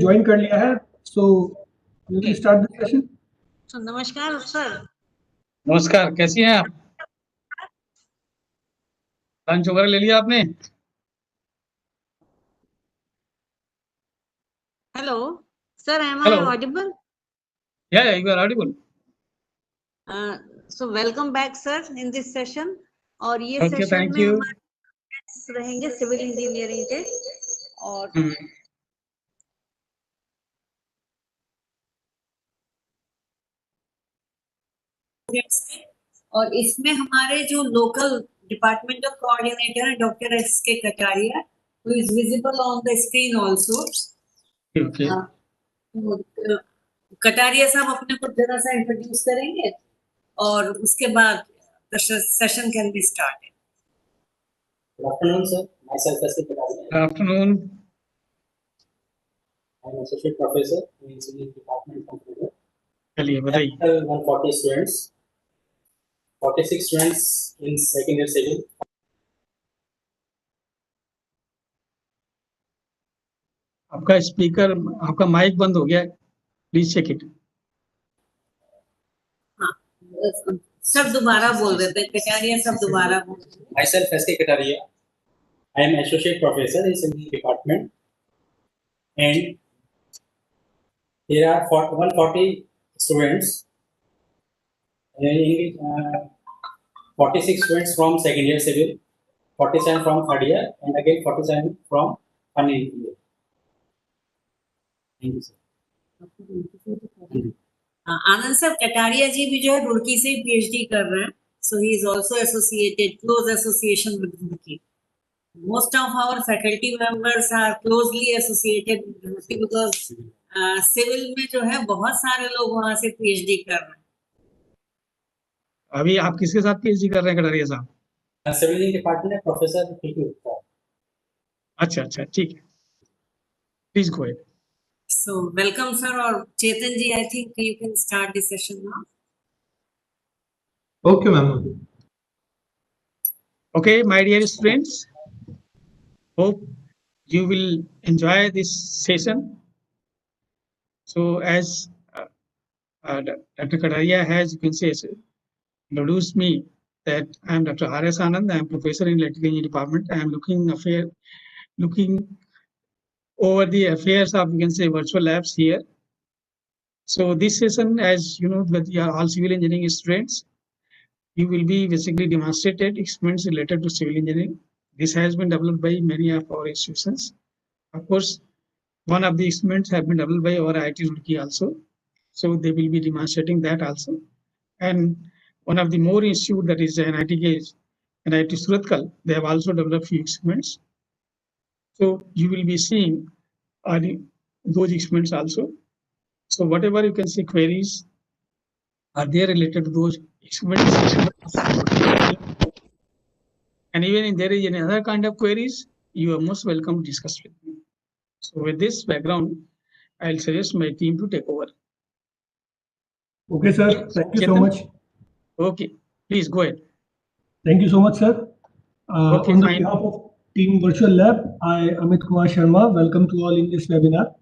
Join कर लिया है, so we will start the session. तो नमस्कार सर। नमस्कार, कैसी हैं आप? लंच वगैरह ले लिया आपने? Hello sir, am I Hello. audible? Yeah, you are audible. So welcome back sir in this session। और ये Okay, सेशन thank में you. हमारे रहेंगे सिविल इंजीनियरिंग के और और इसमें हमारे जो लोकल डिपार्टमेंटल कोऑर्डिनेटर है डॉक्टर एस के Kataria, who is visible on the screen also। Okay. Kataria साहब अपने को जरा सा इंट्रोड्यूस करेंगे और उसके बाद session can be started. Good afternoon, sir. Myself is Kataria. Good afternoon. I am associate professor in engineering department Pantnagar. चलिए बताइए। 140 students, 46 students in second year civil. आपका स्पीकर, आपका माइक बंद हो गया है, प्लीज चेक इट। सब दोबारा बोल देते हैं, कटारिया सब दोबारा बोल देते हैं। Myself is Kataria. I am associate professor in engineering department, and there are 140 students. 46 students from second year civil, 47 from third year, and again 47 from final year. Thank you, sir. Anand sir, Kataria ji भी जो है रुड़की से PhD कर रहे हैं, so he is also associated, close association with Roorkee। Most of our faculty members are closely associated with Roorkee because civil में जो है बहुत सारे लोग वहां से पीएचडी कर रहे हैं। अभी आप किसके साथ पीएचडी कर रहे हैं कटारिया साहब? सिविल इंजीनियरिंग डिपार्टमेंट प्रोफेसर पीके। अच्छा अच्छा, ठीक है, please go ahead. So welcome sir, और चेतन जी, I think you can start the session now। Okay, ma'am. Okay, my dear students, hope you will enjoy this session. So as Dr. Kataria has, you can say, introduced me that I am Dr. R.S. Anand. I am professor in electrical engineering department. I am looking over the affairs of, you can say, virtual labs here. So this session, as you know, that you are all civil engineering students, you will be basically demonstrated experiments related to civil engineering. This has been developed by many of our institutions. Of course, one of the experiments have been developed by our IIT Roorkee also. So they will be demonstrating that also. And one of the more institute, that is NIT Suratkal, they have also developed few experiments. So you will be seeing those experiments also. So whatever you can see queries are there related to those experiments. And even if there is any other kind of queries, you are most welcome to discuss with me. So with this background, I'll suggest my team to take over. Okay, sir. Thank you so Chetan? much. Okay, please go ahead. Thank you so much, sir. Okay, on the fine. behalf of Team Virtual Lab, I, Amit Kumar Sharma, welcome to all in this webinar.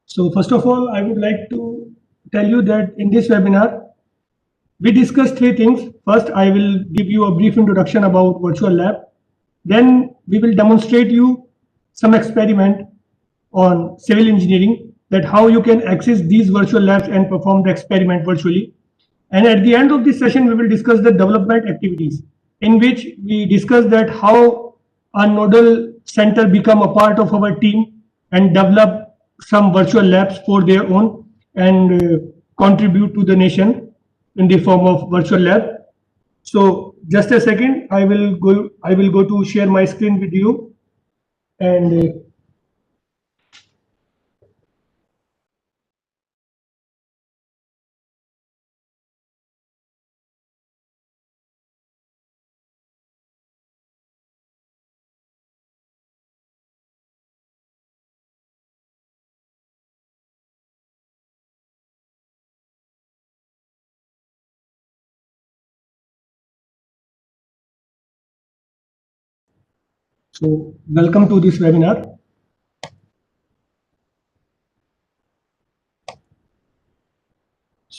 So first of all, I would like to tell you that in this webinar, we discuss three things. First, I will give you a brief introduction about Virtual Lab. Then we will demonstrate you some experiment on civil engineering, that how you can access these virtual labs and perform the experiment virtually. And at the end of this session, we will discuss the development activities, in which we discuss that how a nodal center become a part of our team and develop some virtual labs for their own and contribute to the nation in the form of virtual lab. So just a second, I will go to share my screen with you, and so welcome to this webinar.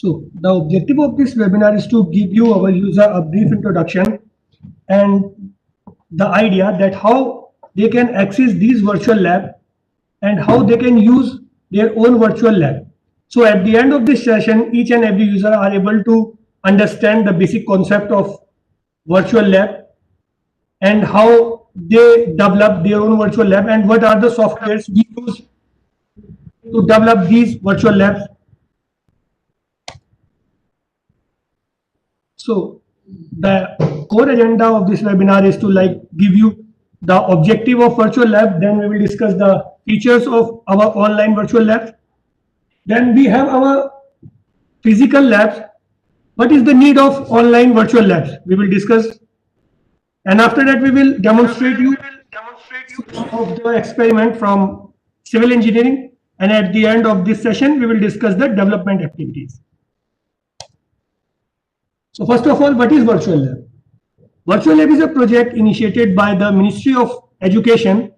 So the objective of this webinar is to give you, our user, a brief introduction and the idea that how they can access these virtual lab and how they can use their own virtual lab. So at the end of this session, each and every user are able to understand the basic concept of virtual lab and how they develop their own virtual lab and what are the softwares we use to develop these virtual labs. So the core agenda of this webinar is to give you the objective of virtual lab. Then we will discuss the features of our online virtual labs. Then we have our physical labs. What is the need of online virtual labs? We will discuss. And after that, we will demonstrate you of the experiment from civil engineering. And at the end of this session, we will discuss the development activities. So first of all, what is virtual lab? Virtual lab is a project initiated by the Ministry of Education,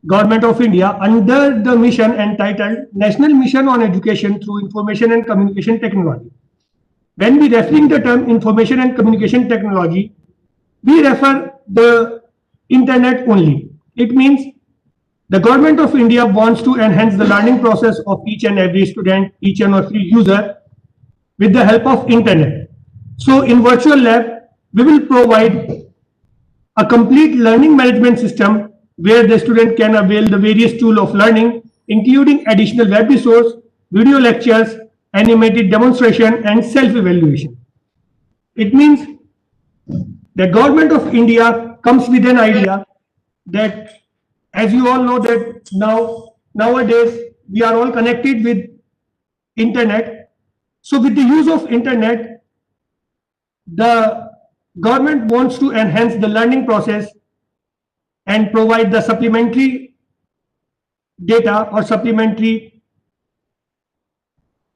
Government of India, under the mission entitled National Mission on Education through Information and Communication Technology. When we referring the term information and communication technology, we refer the internet only. It means the Government of India wants to enhance the learning process of each and every student, each and every user with the help of internet. So in virtual lab, we will provide a complete learning management system where the student can avail the various tools of learning, including additional web resource, video lectures, animated demonstration, and self-evaluation. It means the Government of India comes with an idea that, as you all know, that nowadays we are all connected with internet. So with the use of internet, the government wants to enhance the learning process and provide the supplementary data or supplementary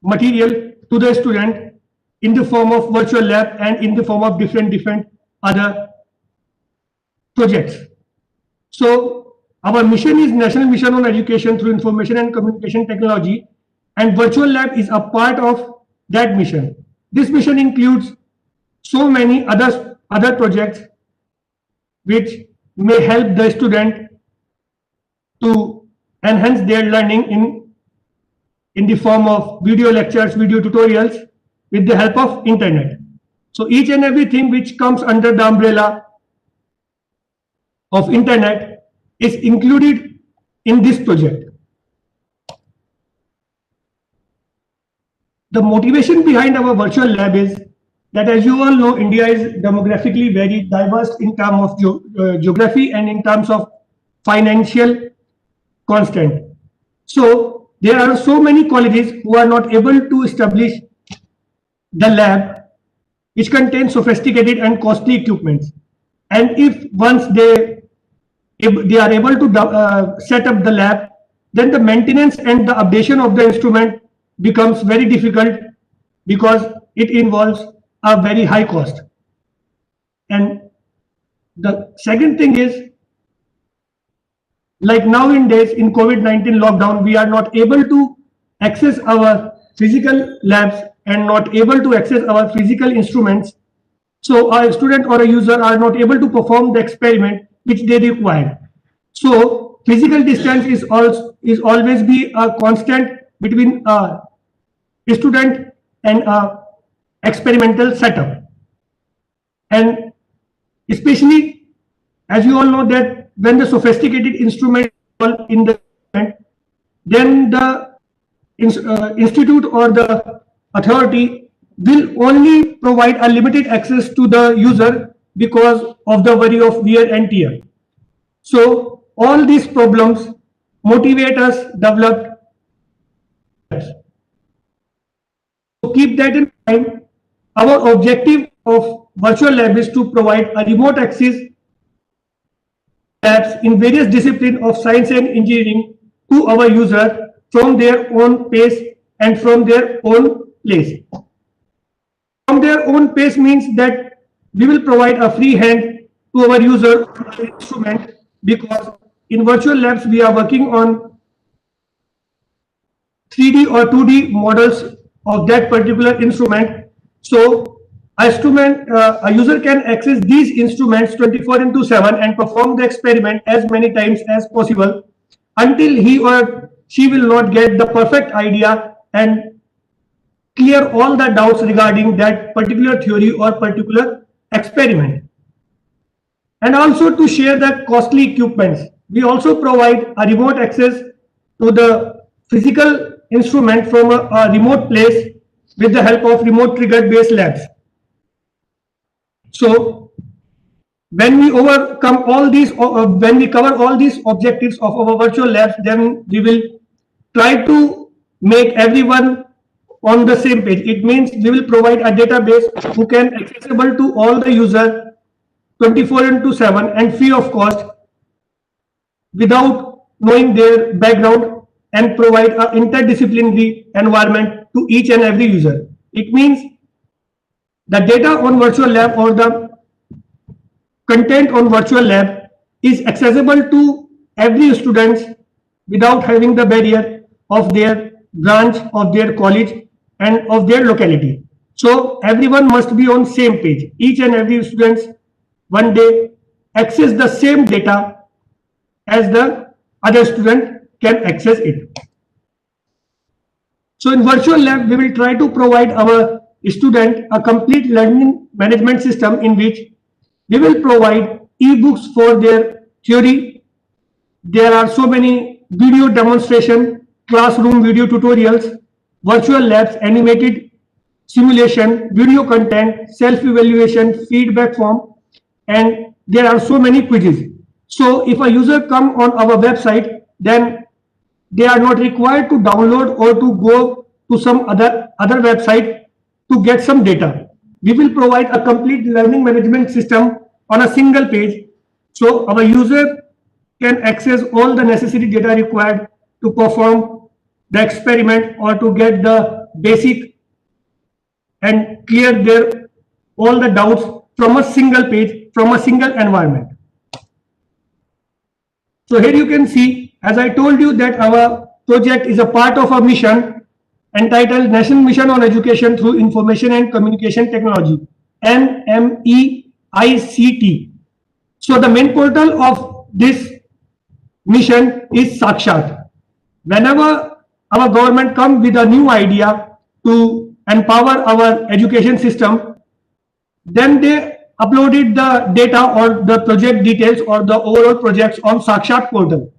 material to the student in the form of virtual lab and in the form of different other projects. So our mission is National Mission on Education through Information and Communication Technology, and virtual lab is a part of that mission. This mission includes so many other projects which may help the student to enhance their learning in the form of video lectures, video tutorials with the help of internet. So each and everything which comes under the umbrella of internet is included in this project. The motivation behind our virtual lab is that, as you all know, India is demographically very diverse in terms of geography and in terms of financial constant. So there are so many colleges who are not able to establish the lab which contains sophisticated and costly equipment. And if once they are able to set up the lab, then the maintenance and the updation of the instrument becomes very difficult because it involves a very high cost. And the second thing is, like nowadays in COVID-19 lockdown, we are not able to access our physical labs and not able to access our physical instruments. So a student or a user are not able to perform the experiment which they require. So physical distance is always be a constant between a student and a experimental setup. And especially, as you all know, that when the sophisticated instrument in the then the institute or the authority will only provide a limited access to the user because of the worry of wear and tear. So all these problems motivate us develop. So keep that in mind. Our objective of virtual lab is to provide a remote access labs in various disciplines of science and engineering to our user from their own pace and from their own place. From their own pace means that we will provide a free hand to our user instrument, because in virtual labs we are working on 3D or 2D models of that particular instrument. So a user can access these instruments 24/7 and perform the experiment as many times as possible until he or she will not get the perfect idea and clear all the doubts regarding that particular theory or particular experiment. And also to share the costly equipments, we also provide a remote access to the physical instrument from a remote place with the help of remote triggered based labs. So when we overcome all these, when we cover all these objectives of our virtual labs, then we will try to make everyone on the same page. It means we will provide a database who can accessible to all the user 24/7 and free of cost without knowing their background, and provide an interdisciplinary environment to each and every user. It means the data on virtual lab or the content on virtual lab is accessible to every student without having the barrier of their branch, of their college, and of their locality. So everyone must be on same page. Each and every student one day access the same data as the other student can access it. So in virtual lab, we will try to provide our student a complete learning management system in which we will provide e-books for their theory. There are so many video demonstration, classroom video tutorials, virtual labs, animated simulation, video content, self-evaluation, feedback form, and there are so many quizzes. So if a user come on our website, then they are not required to download or to go to some other website to get some data. We will provide a complete learning management system on a single page, so our user can access all the necessary data required to perform the experiment or to get the basic and clear their all the doubts from a single page, from a single environment. So here you can see, as I told you, that our project is a part of a mission entitled National Mission on Education through Information and Communication Technology, NMEICT. So the main portal of this mission is Sakshat. Whenever our government comes with a new idea to empower our education system, then they uploaded the data or the project details or the overall projects on Sakshat portal.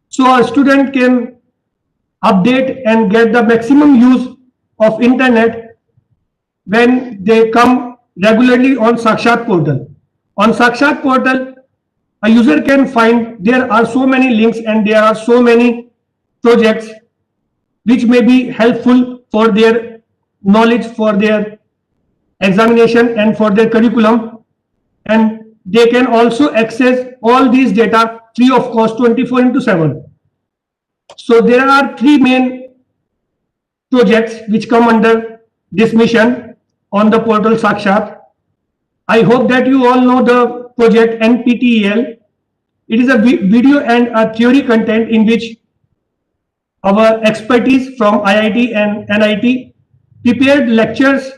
So a student can update and get the maximum use of internet when they come regularly on Sakshat portal. On Sakshat portal, a user can find there are so many links and there are so many projects which may be helpful for their knowledge, for their examination and for their curriculum, and they can also access all these data free of cost 24/7. So there are three main projects which come under this mission on the portal Sakshat. I hope that you all know the project NPTEL. It is a video and a theory content in which our expertise from IIT and NIT prepared lectures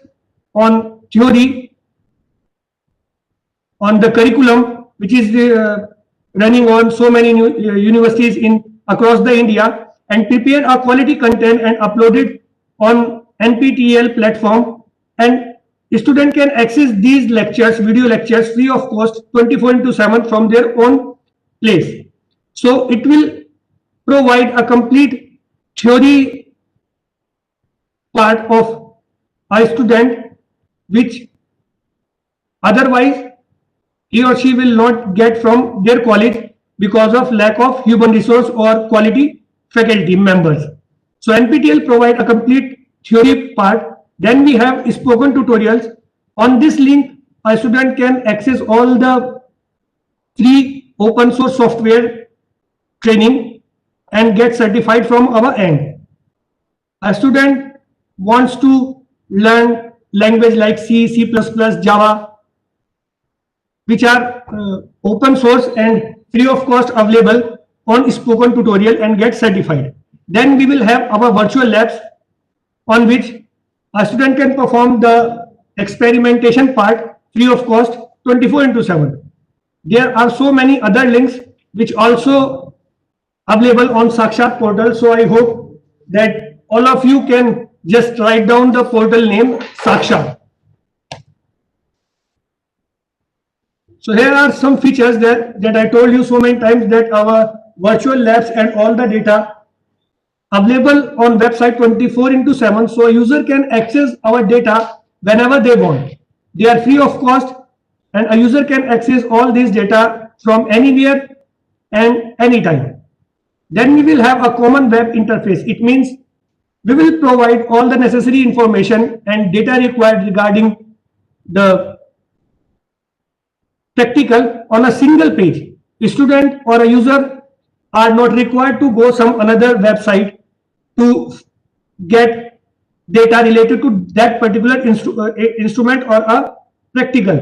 on theory on the curriculum, which is running on so many universities in across the India, and prepare a quality content and upload it on NPTEL platform, and student can access these lectures, video lectures, free of cost 24/7 from their own place. So it will provide a complete theory part of a student which otherwise he or she will not get from their college because of lack of human resource or quality faculty members. So NPTEL provide a complete theory part. Then we have spoken tutorials. On this link, a student can access all the free open source software training and get certified from our end. A student wants to learn language like C, C++, Java, which are open source and free of cost available on spoken tutorial and get certified. Then we will have our virtual labs on which a student can perform the experimentation part free of cost 24/7. There are so many other links which also available on Sakshat portal. So I hope that all of you can just write down the portal name Sakshat. So here are some features that I told you so many times, that our virtual labs and all the data available on website 24/7. So a user can access our data whenever they want. They are free of cost, and a user can access all this data from anywhere and anytime. Then we will have a common web interface. It means we will provide all the necessary information and data required regarding the practical on a single page. A student or a user are not required to go some another website to get data related to that particular instrument or a practical.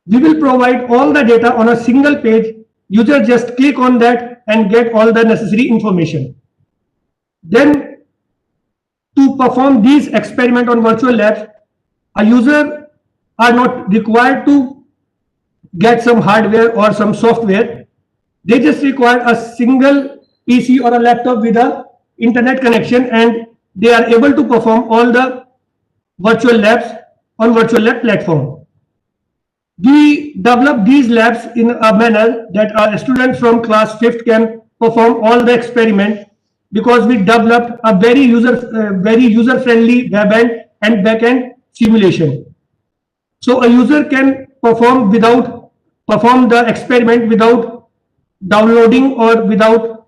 We will provide all the data on a single page. User just click on that and get all the necessary information. Then to perform these experiment on virtual labs, a user are not required to get some hardware or some software. They just require a single PC or a laptop with a internet connection, and they are able to perform all the virtual labs on virtual lab platform. We develop these labs in a manner that our students from class 5th can perform all the experiment, because we developed a very user friendly web end and back end simulation. So a user can perform the experiment without downloading or without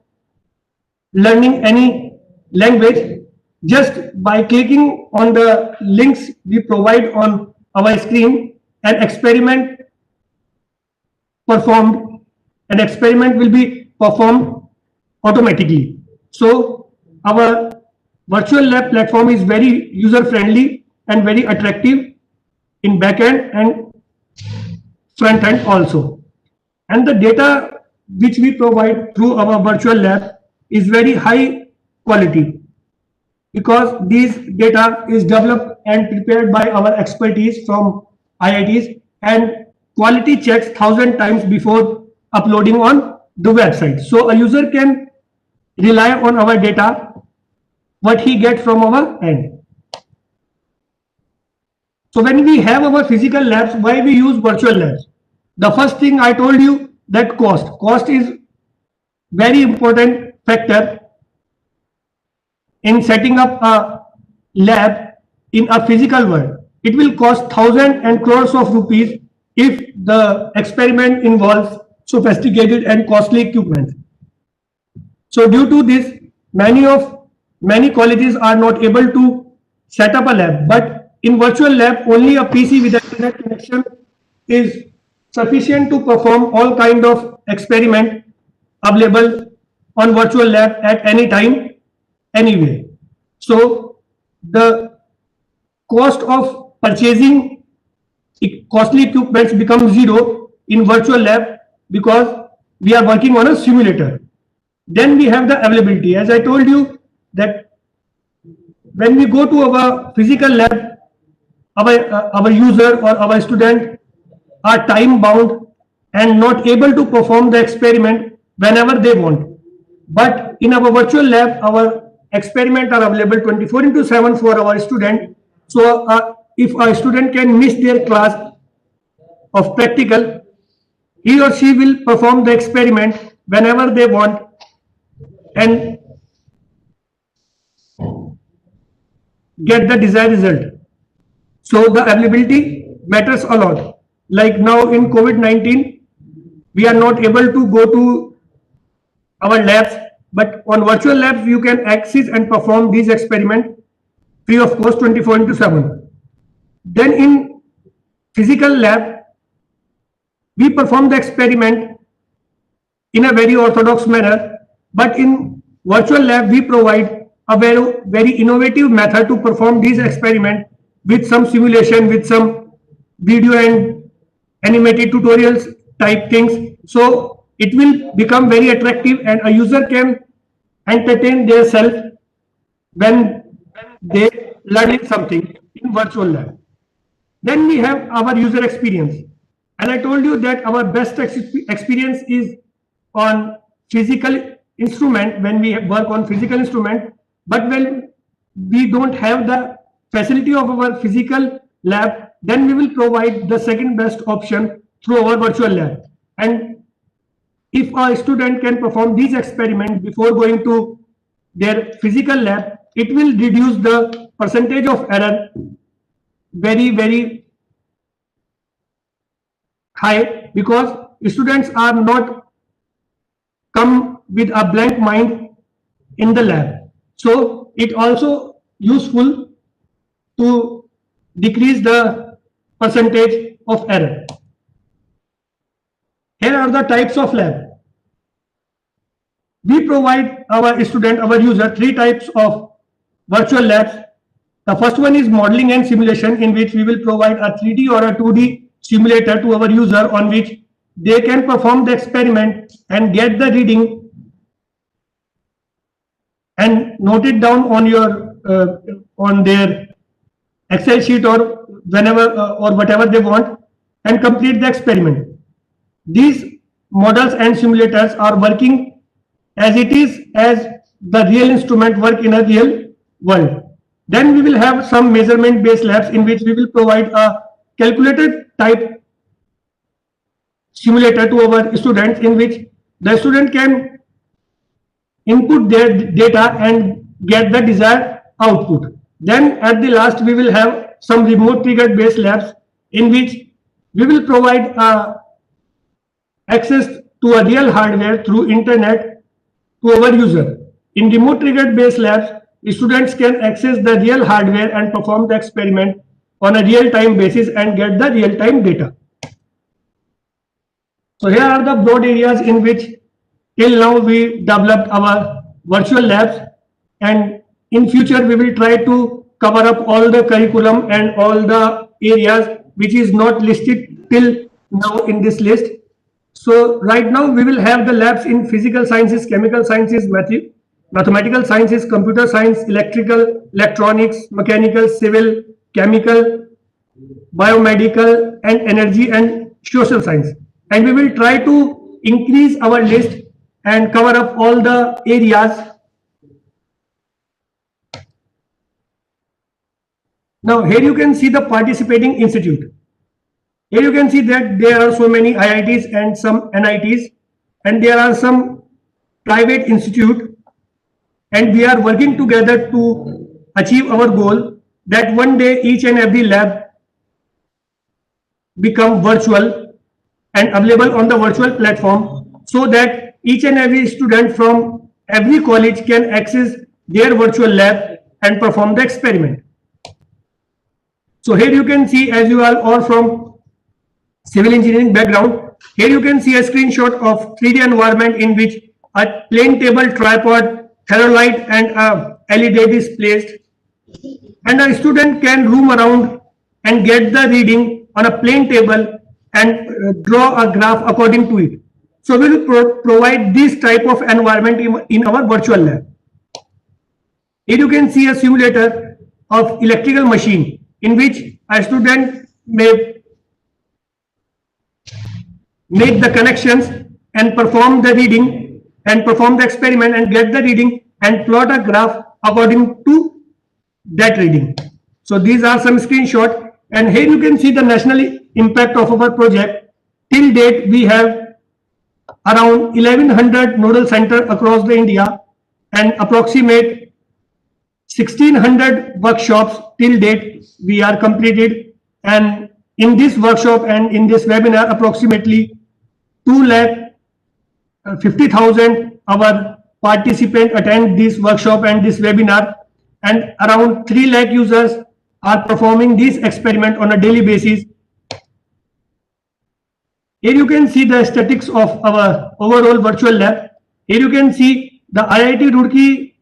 learning any language, just by clicking on the links we provide on our screen. An experiment will be performed automatically. So our virtual lab platform is very user friendly and very attractive in backend and front end also. And the data which we provide through our virtual lab is very high quality, because these data is developed and prepared by our expertise from IITs and quality checks 1,000 times before uploading on the website. So a user can rely on our data, what he gets from our end. So when we have our physical labs, why we use virtual labs? The first thing I told you, that cost is very important factor in setting up a lab in a physical world. It will cost thousands and crores of rupees if the experiment involves sophisticated and costly equipment. So due to this, many colleges are not able to set up a lab, but in virtual lab, only a PC with an internet connection is sufficient to perform all kind of experiment available on virtual lab at any time, anywhere. So the cost of purchasing costly equipments becomes zero in virtual lab, because we are working on a simulator. Then we have the availability. As I told you, that when we go to our physical lab, our user or our student are time bound and not able to perform the experiment whenever they want. But in our virtual lab, our experiments are available 24/7 for our student. So if a student can miss their class of practical, he or she will perform the experiment whenever they want and get the desired result. So the availability matters a lot. Like now in COVID-19, we are not able to go to our labs, but on virtual labs, you can access and perform these experiments free of cost 24/7. Then in physical lab, we perform the experiment in a very orthodox manner, but in virtual lab, we provide a very innovative method to perform these experiments with some simulation, with some video and animated tutorials type things. So it will become very attractive and a user can entertain themselves when they learning something in virtual lab. Then we have our user experience. And I told you that our best experience is on physical instrument, when we work on physical instrument. But when we don't have the facility of our physical lab, then we will provide the second best option through our virtual lab. And if a student can perform these experiments before going to their physical lab, it will reduce the percentage of error very, very high, because students are not come with a blank mind in the lab. So it also useful to decrease the percentage of error. Here are the types of lab. We provide our student, our user, 3 types of virtual labs. The first one is modeling and simulation, in which we will provide a 3D or a 2D simulator to our user, on which they can perform the experiment and get the reading and note it down on your on their Excel sheet or whenever or whatever they want, and complete the experiment. These models and simulators are working as it is, as the real instrument work in a real world. Then we will have some measurement based labs, in which we will provide a calculated type simulator to our students, in which the student can input their data and get the desired output. Then at the last, we will have some remote triggered based labs, in which we will provide access to a real hardware through internet to our user. In remote triggered based labs, students can access the real hardware and perform the experiment on a real-time basis and get the real-time data. So here are the broad areas in which till now we developed our virtual labs, and in future we will try to cover up all the curriculum and all the areas which is not listed till now in this list. So right now we will have the labs in physical sciences, chemical sciences, mathematical sciences, computer science, electrical, electronics, mechanical, civil, chemical, biomedical, and energy and social science. And we will try to increase our list and cover up all the areas. Now here you can see the participating institute. Here you can see that there are so many IITs and some NITs, and there are some private institutes, and we are working together to achieve our goal that one day each and every lab become virtual and available on the virtual platform, so that each and every student from every college can access their virtual lab and perform the experiment. So here you can see, as you are all from civil engineering background, here you can see a screenshot of 3D environment in which a plane table, tripod, thermalite and a LED is placed, and a student can roam around and get the reading on a plane table and draw a graph according to it. So we will provide this type of environment in our virtual lab. Here you can see a simulator of electrical machine, in which a student may make the connections and perform the reading and perform the experiment and get the reading and plot a graph according to that reading. So these are some screenshots, and here you can see the national impact of our project. Till date, we have around 1100 nodal centers across the India and approximate 1600 workshops till date we are completed. And in this workshop and in this webinar, approximately 2,50,000 our participants attend this workshop and this webinar, and around 3 lakh users are performing this experiment on a daily basis. Here you can see the statistics of our overall virtual lab. Here you can see the IIT Roorkee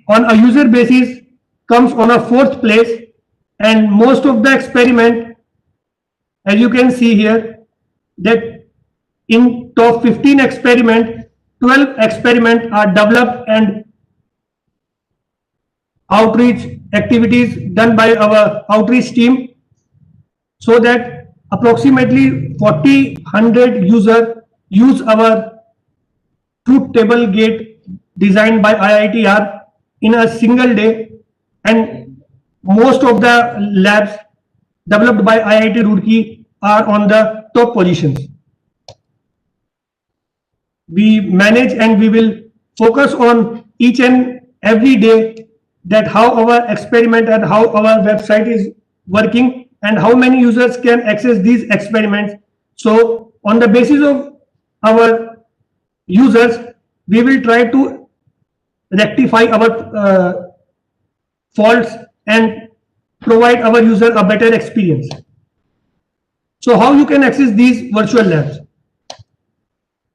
on a user basis comes on a 4th place, and most of the experiment, as you can see here, that in top 15 experiment, 12 experiments are developed and outreach activities done by our outreach team, so that approximately 40-100 users use our truth table gate designed by IITR in a single day, and most of the labs developed by IIT Roorkee are on the top positions. We manage and we will focus on each and every day that how our experiment and how our website is working and how many users can access these experiments. So on the basis of our users, we will try to rectify our faults and provide our user a better experience. So how you can access these virtual labs?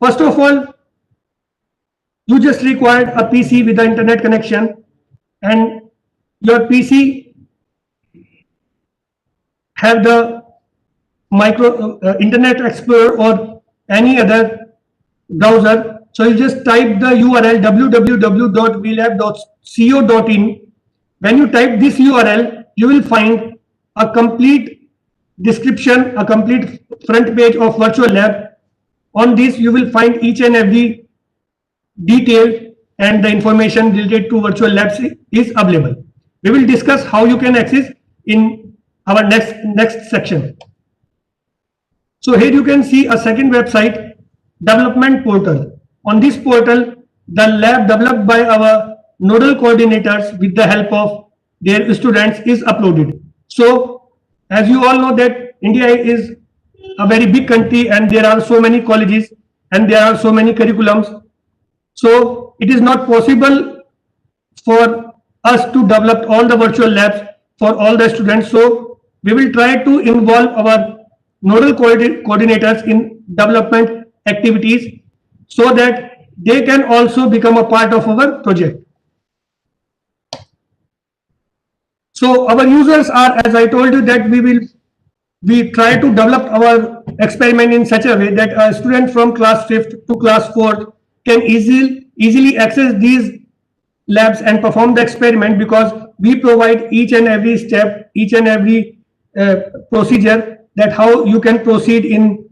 First of all, you just required a PC with the internet connection, and your PC have the Internet Explorer or any other browser. So you just type the URL www.vlab.co.in. When you type this URL, you will find a complete description, a complete front page of virtual lab. On this, you will find each and every detail and the information related to virtual labs is available. We will discuss how you can access in our next section. So here you can see a second website, development portal. On this portal, the lab developed by our nodal coordinators with the help of their students is uploaded. So as you all know that India is a very big country and there are so many colleges and there are so many curriculums. So it is not possible for us to develop all the virtual labs for all the students. So we will try to involve our nodal coordinators in development activities so that they can also become a part of our project. So our users are, as I told you, that we try to develop our experiment in such a way that a student from class 5th to class 4th can easily access these labs and perform the experiment, because we provide each and every step, each and every procedure that how you can proceed in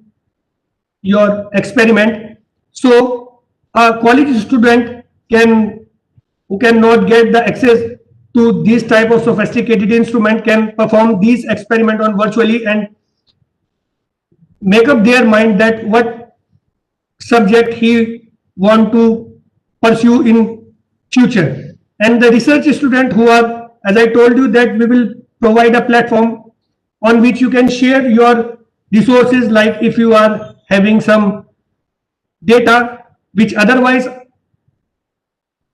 your experiment. So a college student who cannot get the access to this type of sophisticated instrument can perform these experiment on virtually and make up their mind that what subject he want to pursue in future. And the research student who are, as I told you, that we will provide a platform on which you can share your resources, like if you are having some data which otherwise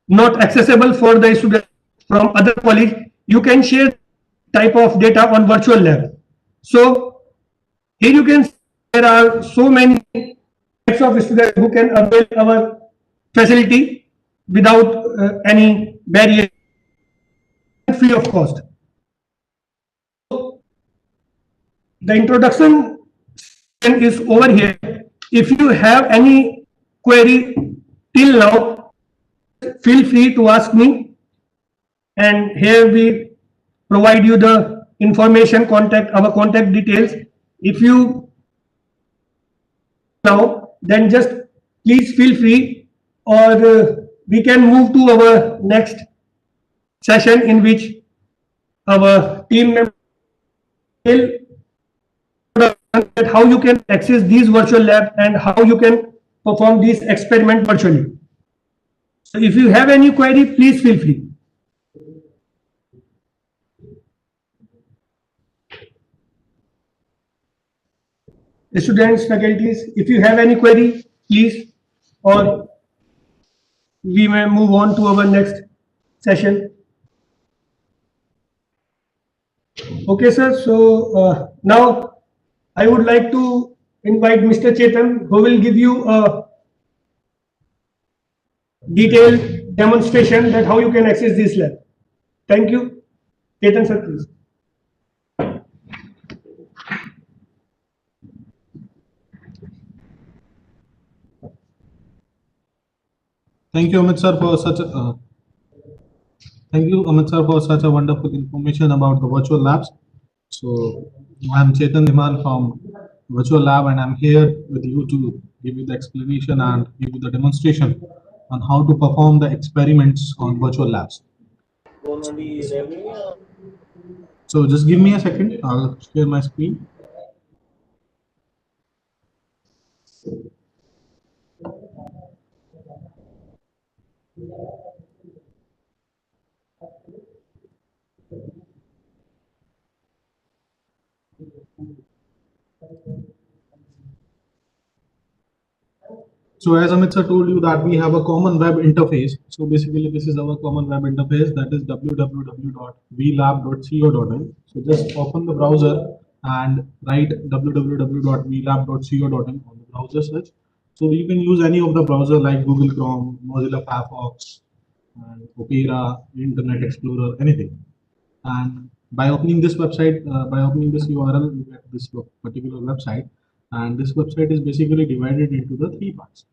not accessible for the student from other college, you can share type of data on virtual lab. So here you can see there are so many types of students who can avail our facility without any barrier, free of cost. So the introduction is over here. If you have any query till now, feel free to ask me, and here we provide you the information, our contact details. If you now, then just please feel free, or we can move to our next session in which our team members will how you can access these virtual labs and how you can perform these experiments virtually. So if you have any query, please feel free. Students, faculties, if you have any query, please, or we may move on to our next session. Okay, sir. So now I would like to invite Mr. Chetan, who will give you a detailed demonstration that how you can access this lab. Thank you. Chetan, sir, please. Thank you, Amit sir, for such a Thank you, Amit sir, for such a wonderful information about the virtual labs. So, I'm Chetan Dhiman from Virtual Lab, and I'm here with you to give you the explanation and give you the demonstration on how to perform the experiments on virtual labs. So, just give me a second, I'll share my screen. So as Amit sir told you that we have a common web interface. So basically this is our common web interface, that is www.vlab.co.in. So just open the browser and write www.vlab.co.in on the browser search. So you can use any of the browser like Google Chrome, Mozilla Firefox, and Opera, Internet Explorer, anything. And by opening this website, by opening this URL, you get this particular website. And this website is basically divided into the three parts.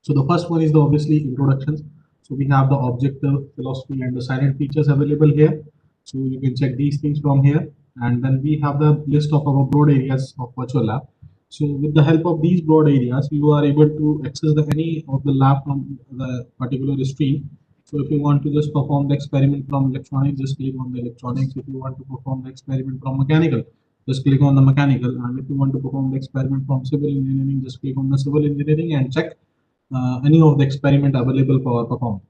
So the first one is the obviously introductions. So we have the objective, philosophy, and the silent features available here. So you can check these things from here. And then we have the list of our broad areas of virtual lab. So with the help of these broad areas, you are able to access any of the lab from the particular stream. So if you want to just perform the experiment from electronics, just click on the electronics. If you want to perform the experiment from mechanical, just click on the mechanical. And if you want to perform the experiment from civil engineering, just click on the civil engineering and check any of the experiment available for perform.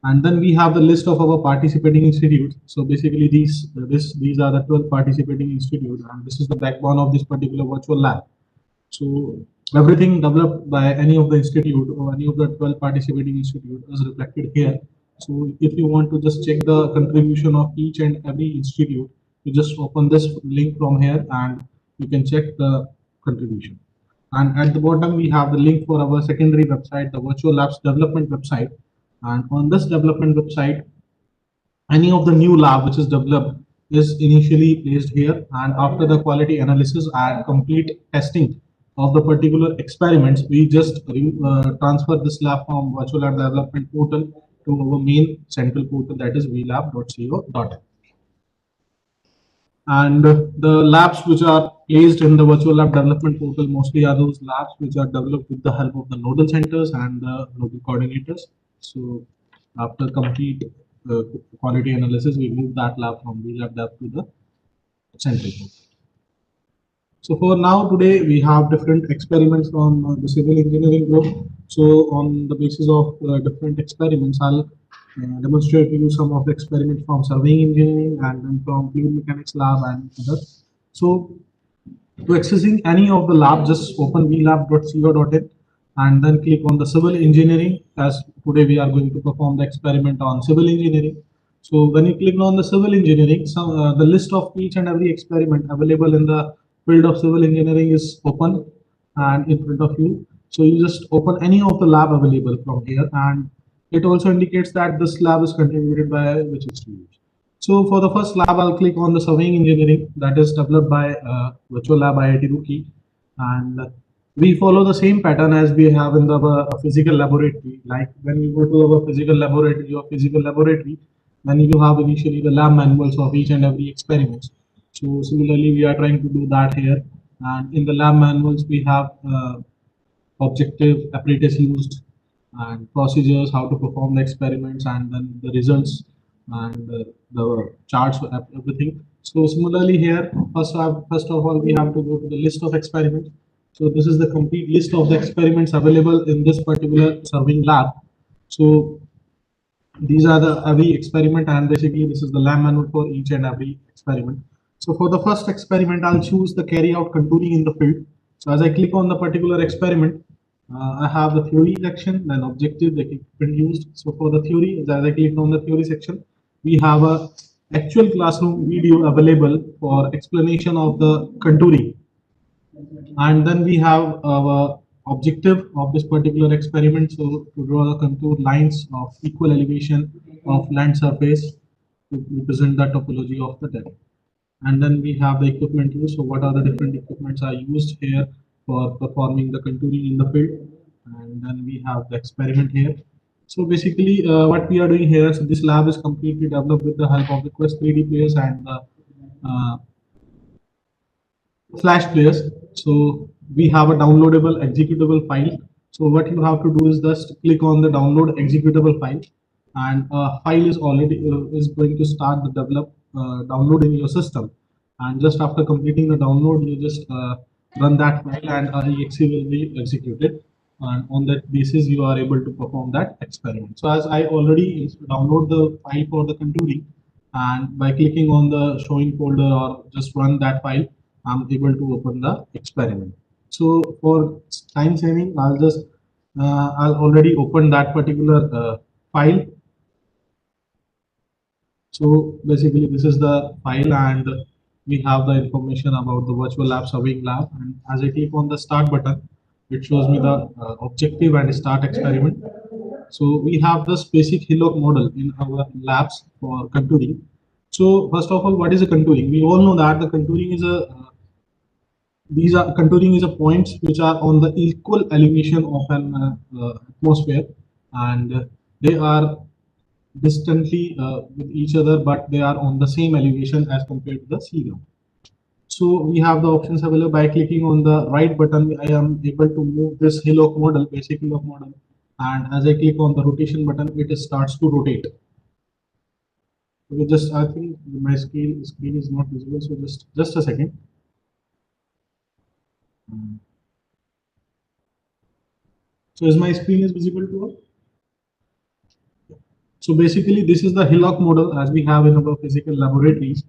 And then we have the list of our participating institutes. So basically these are the 12 participating institutes, and this is the backbone of this particular virtual lab. So everything developed by any of the institute or any of the 12 participating institute is reflected here. So if you want to just check the contribution of each and every institute, you just open this link from here and you can check the contribution. And at the bottom, we have the link for our secondary website, the Virtual Labs development website. And on this development website, any of the new lab which is developed is initially placed here. And after the quality analysis and complete testing of the particular experiments, we just transfer this lab from Virtual Lab development portal to our main central portal, that is vlab.co.in. And the labs which are placed in the virtual lab development portal mostly are those labs which are developed with the help of the nodal centers and the nodal coordinators. So after complete quality analysis, we move that lab from the lab dev to the central portal. So for now, today we have different experiments from the civil engineering group. So on the basis of different experiments, I'll demonstrate to you some of the experiments from surveying engineering and then from fluid mechanics lab and others. So to accessing any of the lab, just open vlab.co.in and then click on the civil engineering, as today we are going to perform the experiment on civil engineering. So when you click on the civil engineering, the list of each and every experiment available in the field of civil engineering is open and in front of you. So you just open any of the lab available from here, and it also indicates that this lab is contributed by which institute. So for the first lab, I'll click on the surveying engineering that is developed by Virtual Lab IIT Roorkee, and we follow the same pattern as we have in the physical laboratory. Like when you go to our physical laboratory, then you have initially the lab manuals of each and every experiment. So similarly, we are trying to do that here, and in the lab manuals we have objective apparatus used and procedures, how to perform the experiments, and then the results and the charts for everything. So similarly here, first of all, we have to go to the list of experiments. So this is the complete list of the experiments available in this particular surveying lab. So these are the every experiment, and basically this is the lab manual for each and every experiment. So for the first experiment, I'll choose the carry out contouring in the field. So as I click on the particular experiment, I have the theory section, then objective, the equipment used. So for the theory, as I click on the theory section, we have a actual classroom video available for explanation of the contouring. And then we have our objective of this particular experiment. So to draw the contour lines of equal elevation of land surface to represent the topology of the terrain. And then we have the equipment used. So what are the different equipments are used here for performing the contouring in the field. And then we have the experiment here. So basically, what we are doing here, so this lab is completely developed with the help of the Quest 3D players and the Flash players. So we have a downloadable executable file. So what you have to do is just click on the download executable file, and a file is already is going to start the download in your system. And just after completing the download, you just run that file, and exe will be executed. And on that basis, you are able to perform that experiment. So as I already download the file for the contouring, and by clicking on the showing folder or just run that file, I'm able to open the experiment. So for time saving, I'll already open that particular file. So basically this is the file, and we have the information about the virtual lab surveying lab. And as I click on the start button, it shows me the objective and start experiment. So we have this basic hillock model in our labs for contouring. So first of all, what is a contouring? We all know that the contouring is contouring is a points which are on the equal elevation of an atmosphere, and they are distantly with each other, but they are on the same elevation as compared to the sea ground. So we have the options available. By clicking on the right button, I am able to move this hillock model, basic hillock model, and as I click on the rotation button, it starts to rotate. Okay, just I think my screen is not visible, so just a second. So is my screen is visible to all? So basically, this is the hillock model as we have in our physical laboratories,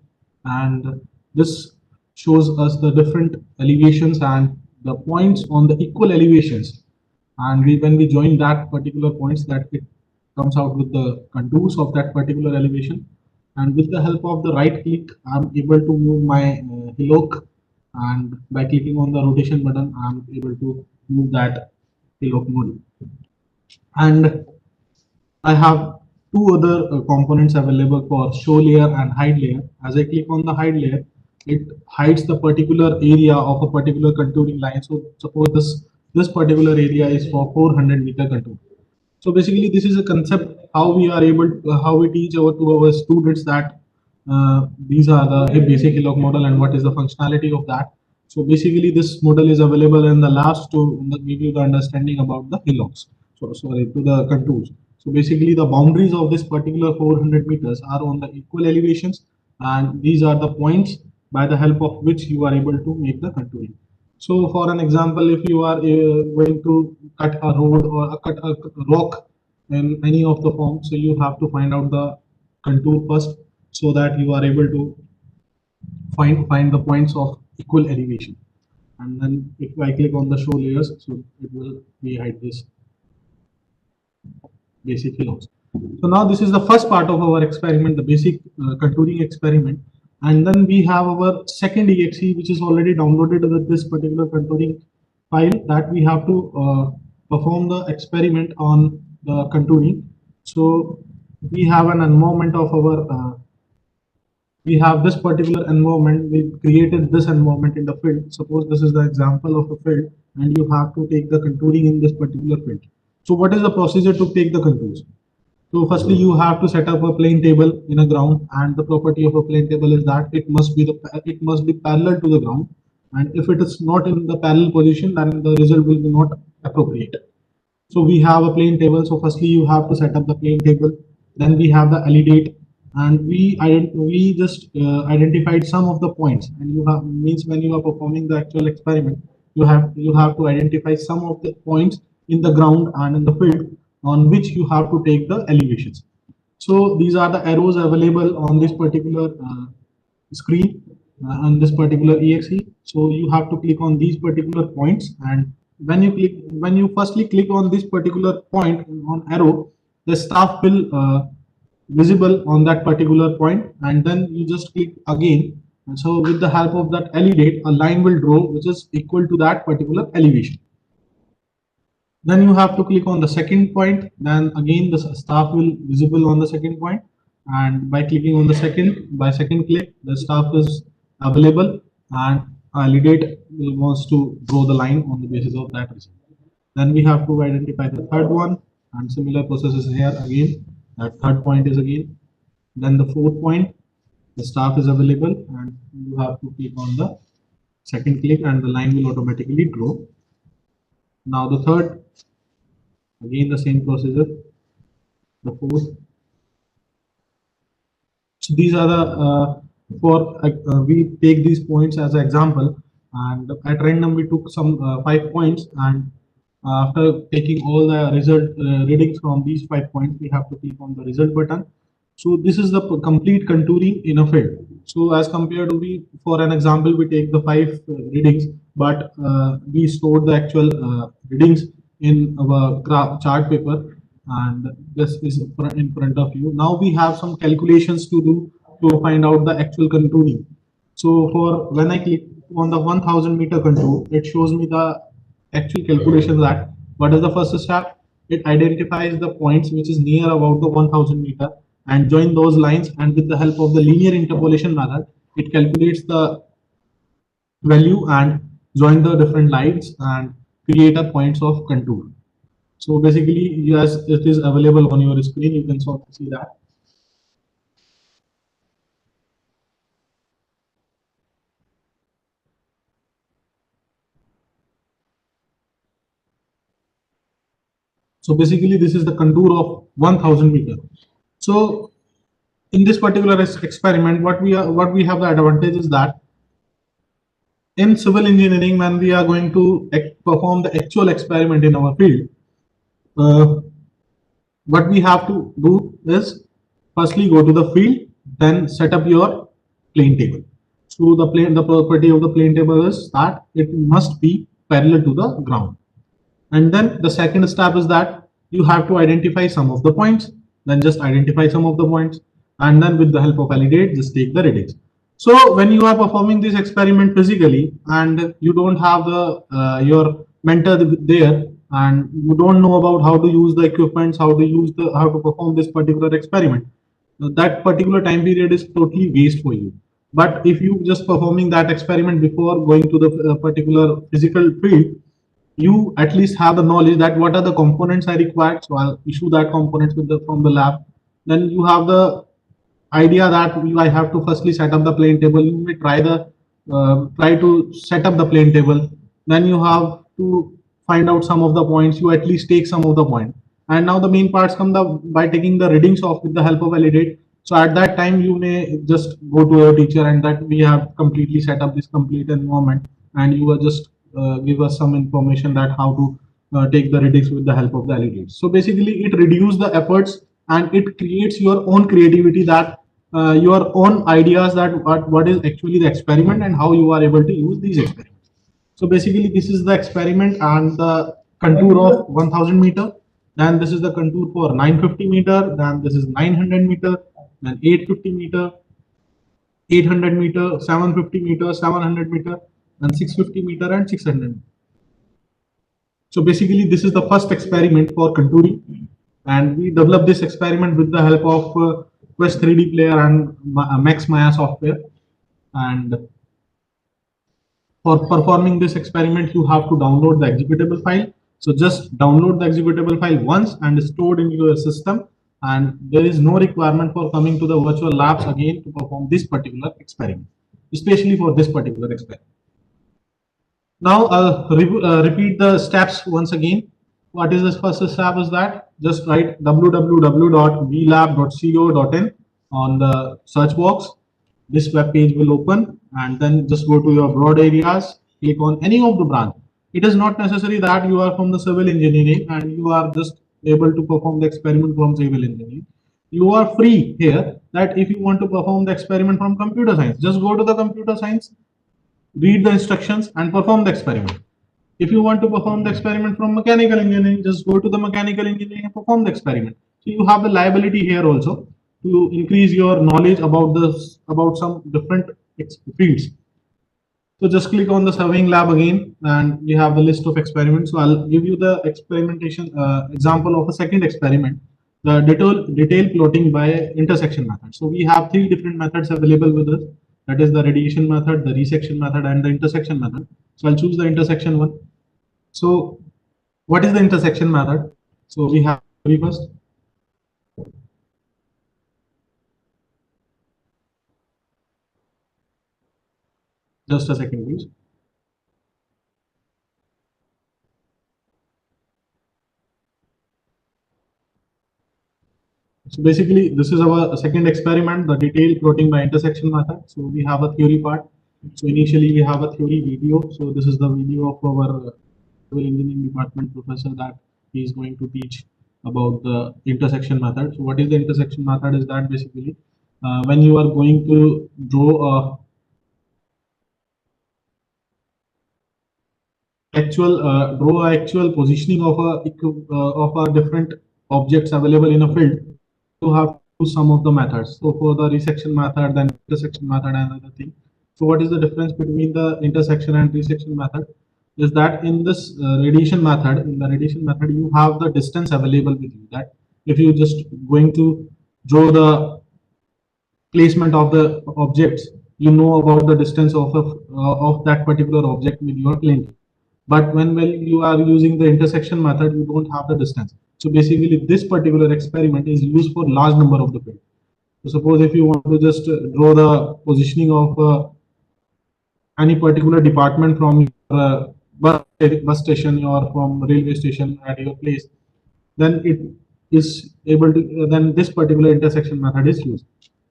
and this shows us the different elevations and the points on the equal elevations. And when we join that particular points, that it comes out with the contours of that particular elevation. And with the help of the right click, I'm able to move my hillock, and by clicking on the rotation button, I'm able to move that hillock model. And I have two other components available for show layer and hide layer. As I click on the hide layer, it hides the particular area of a particular contouring line. So suppose this particular area is for 400-meter contour. So basically, this is a concept how we are able to, how we teach our students that these are the basic hillock model and what is the functionality of that. So basically, this model is available in the labs to give you the understanding about the hillocks. So sorry, to the contours. So basically, the boundaries of this particular 400 meters are on the equal elevations, and these are the points by the help of which you are able to make the contouring. So for an example, if you are going to cut a road or cut a rock in any of the forms, so you have to find out the contour first, so that you are able to find the points of equal elevation. And then if I click on the show layers, so it will be hide this basic hillocks. So now this is the first part of our experiment, the basic contouring experiment. And then we have our second exe, which is already downloaded with this particular contouring file, that we have to perform the experiment on the contouring. So we have an environment of our we have this particular environment. We created this environment in the field. Suppose this is the example of a field, and you have to take the contouring in this particular field. So what is the procedure to take the contours? So firstly, you have to set up a plane table in a ground, and the property of a plane table is that it must be parallel to the ground, and if it is not in the parallel position, then the result will be not appropriate. So we have a plane table. So firstly, you have to set up the plane table. Then we have the validate, and we just identified some of the points. And you have means when you are performing the actual experiment, you have to identify some of the points in the ground and in the field on which you have to take the elevations. So these are the arrows available on this particular screen on this particular exe. So you have to click on these particular points, and when you firstly click on this particular point on arrow, the staff will visible on that particular point, and then you just click again. And so with the help of that elevate, a line will draw which is equal to that particular elevation. Then you have to click on the second point, then again the staff will visible on the second point, and by clicking on the second click, the staff is available, and validate wants to draw the line on the basis of that result. Then we have to identify the third one, and similar process is here again. That third point is again. Then the fourth point, the staff is available, and you have to click on the second click, and the line will automatically draw. Now the third, again the same procedure. The fourth. So these are the we take these points as an example, and at random we took some 5 points, and after taking all the result readings from these 5 points, we have to click on the result button. So this is the complete contouring in a field. So as compared to for an example, we take the 5 readings, but we stored the actual readings in our chart paper, and this is in front of you. Now we have some calculations to do to find out the actual contouring. So for when I click on the 1000 meter contour, it shows me the actual calculation that what is the first step. It identifies the points which is near about the 1000 meter and join those lines, and with the help of the linear interpolation method, it calculates the value and join the different lines and create a points of contour. So basically, yes, it is available on your screen. You can sort of see that. So basically, this is the contour of 1000 meter. So in this particular experiment, what we have the advantage is that in civil engineering, when we are going to perform the actual experiment in our field, what we have to do is firstly go to the field, then set up your plane table. So the property of the plane table is that it must be parallel to the ground. And then the second step is that you have to identify some of the points, then just identify some of the points, and then with the help of validate, just take the readings. So when you are performing this experiment physically and you don't have the your mentor there, and you don't know about how to use the equipments, how to perform this particular experiment, that particular time period is totally waste for you. But if you just performing that experiment before going to the particular physical field, you at least have the knowledge that what are the components I required. So I'll issue that components from the lab. Then you have the idea that I have to firstly set up the plane table. You may try to set up the plane table. Then you have to find out some of the points. You at least take some of the points. And now the main parts come by taking the readings off with the help of validate. So at that time, you may just go to your teacher and that we have completely set up this complete environment, and you will just give us some information that how to take the readings with the help of the validates. So basically, it reduces the efforts and it creates your own creativity, that your own ideas, that what is actually the experiment and how you are able to use these experiments. So basically, this is the experiment and the contour of 1000 meter. Then this is the contour for 950 meter. Then this is 900 meter. Then 850 meter, 800 meter, 750 meter, 700 meter, and 650 meter and 600. So basically, this is the first experiment for contouring, and we developed this experiment with the help of Quest 3D Player and Max Maya software. And for performing this experiment, you have to download the executable file. So just download the executable file once and store it in your system. And there is no requirement for coming to the virtual labs again to perform this particular experiment, especially for this particular experiment. Now I'll repeat the steps once again. What is the first step is that just write www.vlab.co.in on the search box. This web page will open, and then just go to your broad areas, click on any of the branch. It is not necessary that you are from the civil engineering and you are just able to perform the experiment from civil engineering. You are free here that if you want to perform the experiment from computer science, just go to the computer science, read the instructions and perform the experiment. If you want to perform the experiment from mechanical engineering, just go to the mechanical engineering and perform the experiment. So you have the liability here also to increase your knowledge about some different fields. So just click on the surveying lab again, and you have the list of experiments. So I'll give you the experimentation example of a second experiment, the detail plotting by intersection method. So we have 3 different methods available with us. That is the radiation method, the resection method, and the intersection method. So I'll choose the intersection one. So what is the intersection method? So we have theory first. Just a second, please. So basically, this is our second experiment, the detailed plotting by intersection method. So we have a theory part. So initially we have a theory video. So this is the video of our civil engineering department professor that he is going to teach about the intersection method. So what is the intersection method? Is that basically when you are going to draw actual positioning of a different objects available in a field, you have to use some of the methods. So for the resection method, then intersection method, and other thing. So what is the difference between the intersection and resection method? Is that in this radiation method, you have the distance available with you. That if you just going to draw the placement of the objects, you know about the distance of that particular object with your plane. But when you are using the intersection method, you don't have the distance. So basically, this particular experiment is used for large number of the field. So suppose if you want to just draw the positioning of any particular department from your bus station or from railway station at your place, then it is able to then this particular intersection method is used.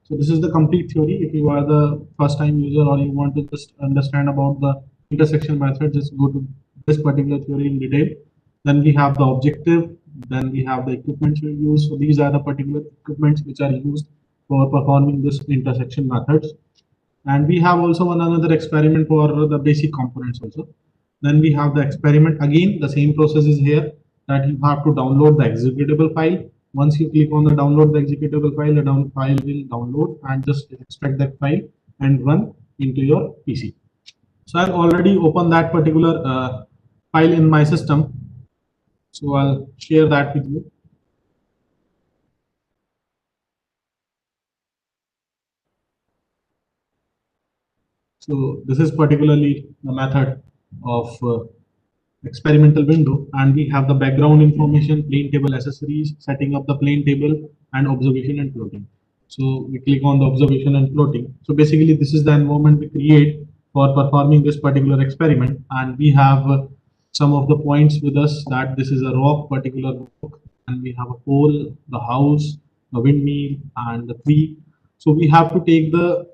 So this is the complete theory. If you are the first time user or you want to just understand about the intersection method, just go to this particular theory in detail. Then we have the objective, then we have the equipment we use. So these are the particular equipments which are used for performing this intersection methods. And we have also one another experiment for the basic components also. Then we have the experiment. Again, the same process is here, that you have to download the executable file. Once you click on the download the executable file, the file will download and just extract that file and run into your PC. So I've already opened that particular file in my system. So I'll share that with you. So this is particularly the method of experimental window, and we have the background information, plane table accessories, setting up the plane table, and observation and plotting. So we click on the observation and plotting. So basically this is the environment we create for performing this particular experiment, and we have some of the points with us, that this is a particular rock, and we have a pole, the house, the windmill, and the tree. So we have to take the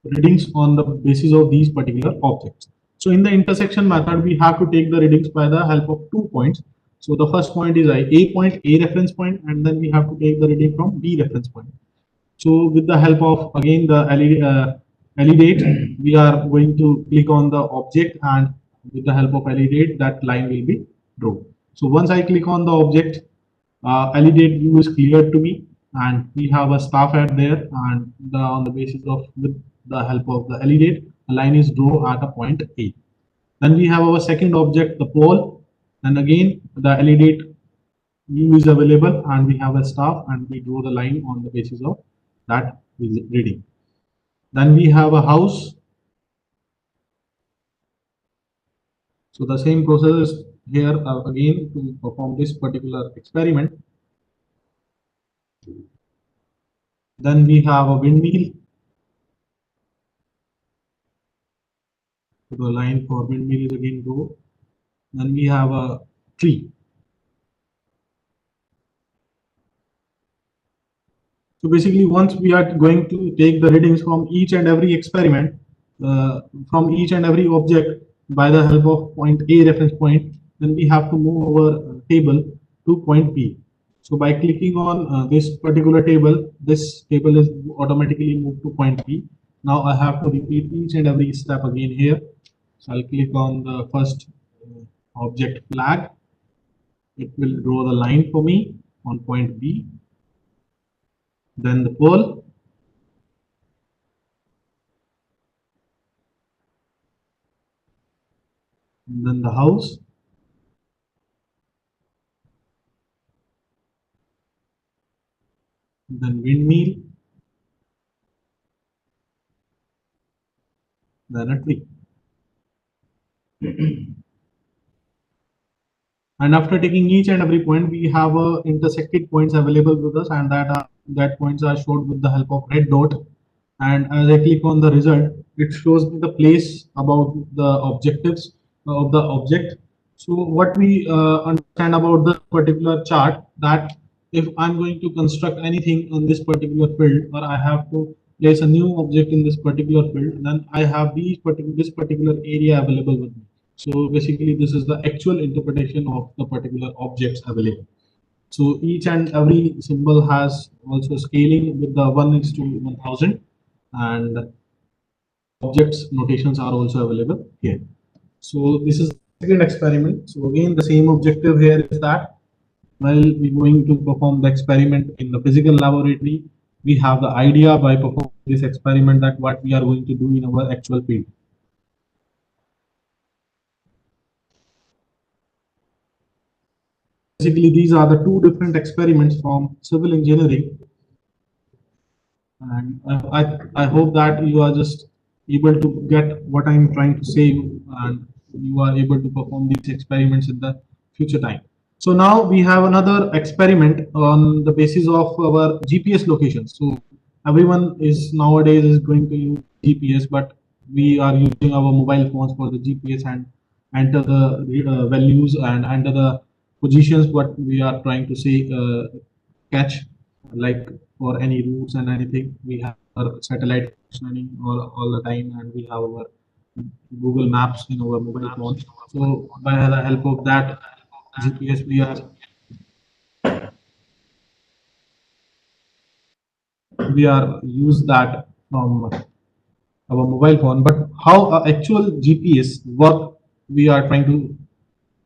readings on the basis of these particular objects. So in the intersection method, we have to take the readings by the help of 2 points. So the first point is A point, A reference point, and then we have to take the reading from B reference point. So with the help of again the LED date, we are going to click on the object, and with the help of LED date, that line will be drawn. So once I click on the object, LED view is clear to me, and we have a staff at there, and on the basis of with the help of the LED, a line is drawn at a point A. Then we have our second object, the pole, and again the LED view is available, and we have a staff, and we draw the line on the basis of that reading. Then we have a house. So the same process is here again to perform this particular experiment. Then we have a windmill. So the line for windmill is again go. Then we have a tree. So basically, once we are going to take the readings from each and every experiment, from each and every object by the help of point A reference point, then we have to move our table to point B. So by clicking on this particular table, this table is automatically moved to point B. Now I have to repeat each and every step again here. So I'll click on the first object flag. It will draw the line for me on point B. Then the pole. And then the house. Then windmill. Then a tree. And after taking each and every point, we have intersected points available with us, and that points are showed with the help of red dot. And as I click on the result, it shows me the place about the objectives of the object. So what we understand about the particular chart, that if I'm going to construct anything on this particular field, or I have to place a new object in this particular field, then I have this particular area available with me. So basically, this is the actual interpretation of the particular objects available. So each and every symbol has also scaling with the 1:1000, and objects notations are also available here. So this is the second experiment. So again, the same objective here is that while we're going to perform the experiment in the physical laboratory, we have the idea by performing this experiment that what we are going to do in our actual field. Basically, these are the two different experiments from civil engineering, and I hope that you are just able to get what I'm trying to say, and you are able to perform these experiments in the future time. So now we have another experiment on the basis of our GPS location. So everyone is nowadays is going to use GPS, but we are using our mobile phones for the GPS and enter the values and enter the positions what we are trying to say catch, like for any routes and anything. We have our satellite functioning all the time, and we have our Google Maps in our mobile phone. So by the help of that GPS, we are use that from our mobile phone. But how actual GPS work we are trying to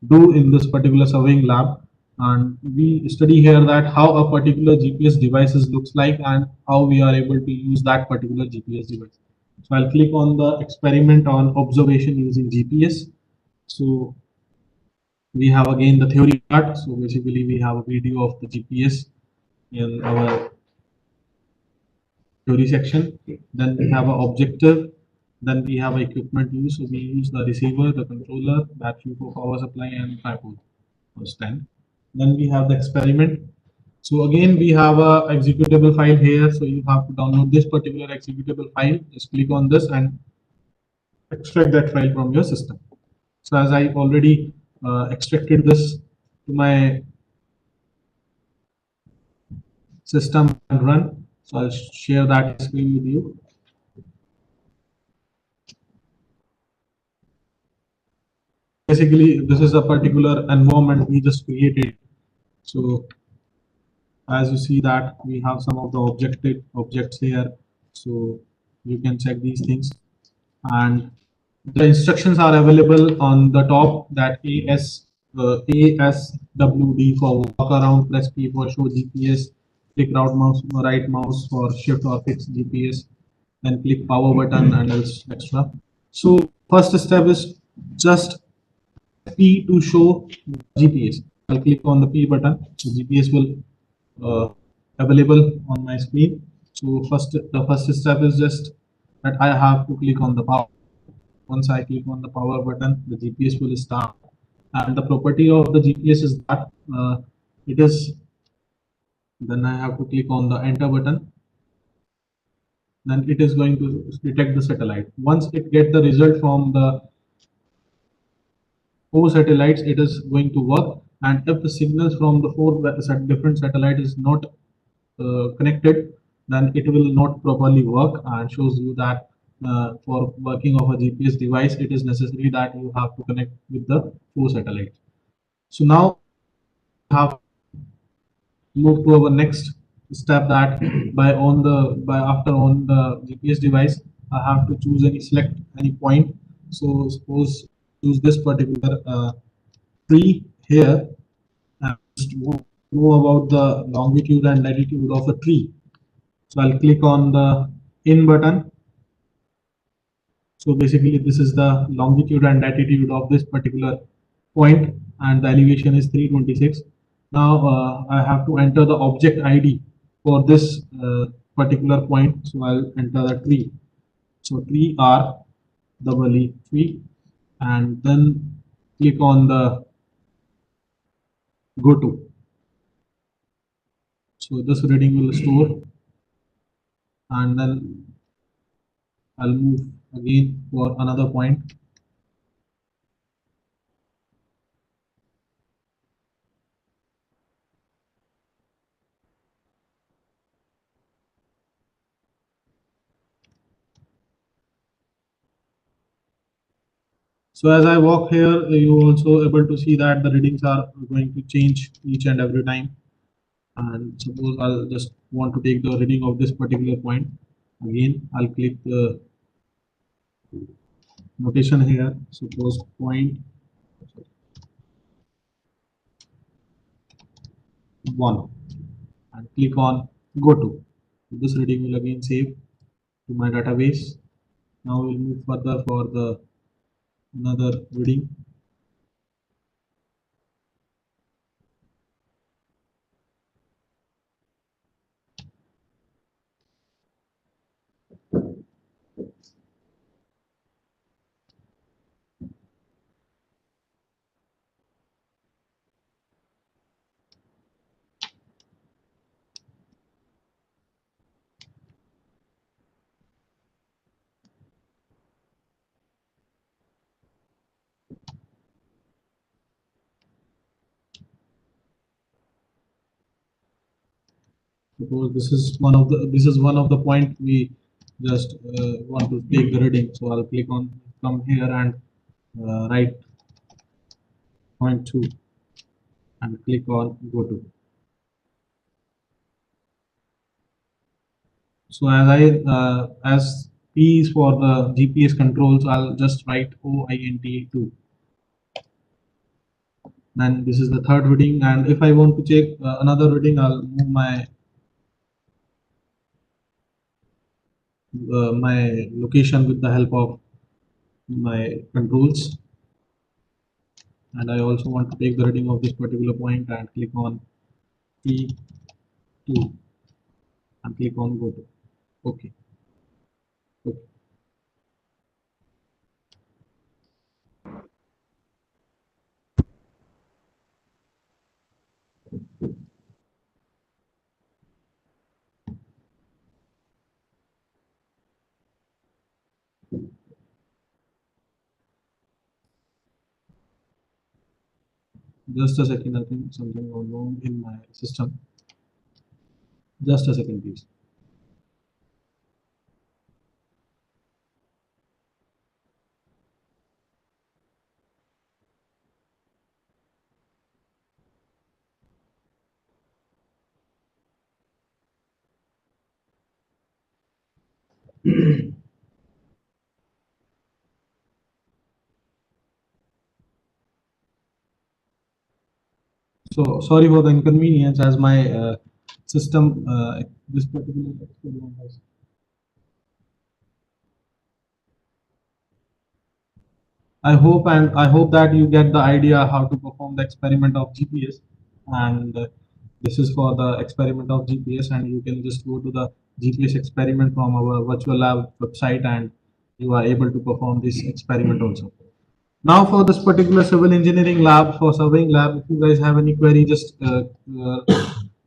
do in this particular surveying lab, and we study here that how a particular GPS devices looks like and how we are able to use that particular GPS device. So I'll click on the experiment on observation using GPS. So we have again the theory part. So basically we have a video of the GPS in our theory section. Then we have an objective. Then we have equipment use. So we use the receiver, the controller, battery for power supply, and tripod or stand. Then we have the experiment. So again, we have a executable file here. So you have to download this particular executable file. Just click on this and extract that file from your system. So as I already extracted this to my system and run, so I'll share that screen with you. Basically, this is a particular environment we just created. So as you see that we have some of the objects here, so you can check these things, and the instructions are available on the top, that ASWD for walk around, press P for show GPS, click right mouse for shift or fix GPS, then click power button and else extra. So first step is just P to show GPS. I'll click on the P button, so GPS will available on my screen. So the first step is just that I have to click on the power. Once I click on the power button, the GPS will start. And the property of the GPS is that it is. Then I have to click on the enter button. Then it is going to detect the satellite. Once it gets the result from the 4 satellites, it is going to work. And if the signals from the 4 different satellites is not connected, then it will not properly work, and shows you that for working of a GPS device, it is necessary that you have to connect with the 4 satellites. So now we have move to our next step, that by after on the GPS device, I have to select any point. So suppose choose this particular tree here, and just know about the longitude and latitude of a tree. So I'll click on the in button. So basically this is the longitude and latitude of this particular point, and the elevation is 326. Now I have to enter the object ID for this particular point. So I'll enter the tree. So tree R double E tree, and then click on the go to. So this reading will store, and then I'll move again for another point. So as I walk here, you also able to see that the readings are going to change each and every time. And suppose I'll just want to take the reading of this particular point. Again, I'll click the notation here. Suppose point 1 and click on go to. This reading will again save to my database. Now we'll move further for the another reading. Suppose this is one of the point we just want to take the reading. So I'll click on come here and write point 2 and click on go to. So as P is for the GPS controls, I'll just write OINT2. Then this is the third reading, and if I want to check another reading, I'll move my location with the help of my controls. And I also want to take the reading of this particular point and click on P2 and click on go to. Okay. Okay. Just a second, I think something went wrong in my system. Just a second, please. So sorry for the inconvenience as my system, this particular experiment has. I hope that you get the idea how to perform the experiment of GPS, and this is for the experiment of GPS, and you can just go to the GPS experiment from our virtual lab website, and you are able to perform this experiment also. Now for this particular civil engineering lab, for surveying lab, if you guys have any query, just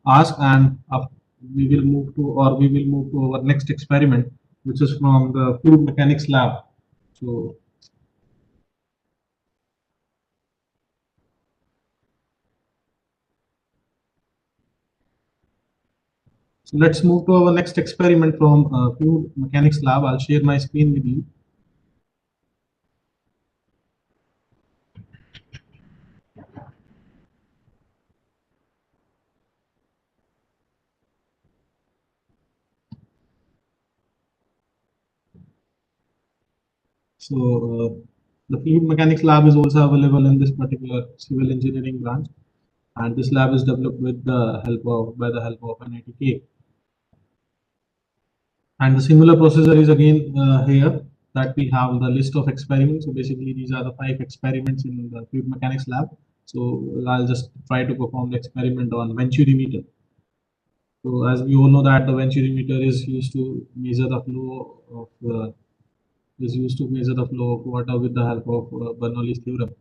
ask, and we will move to our next experiment, which is from the fluid mechanics lab. So let's move to our next experiment from fluid mechanics lab. I'll share my screen with you. So the fluid mechanics lab is also available in this particular civil engineering branch, and this lab is developed with the help of NITK. And the similar procedure is again here that we have the list of experiments. So basically these are the 5 experiments in the fluid mechanics lab. So I'll just try to perform the experiment on venturimeter. So as we all know that the venturimeter is used to measure the flow of water with the help of Bernoulli's theorem.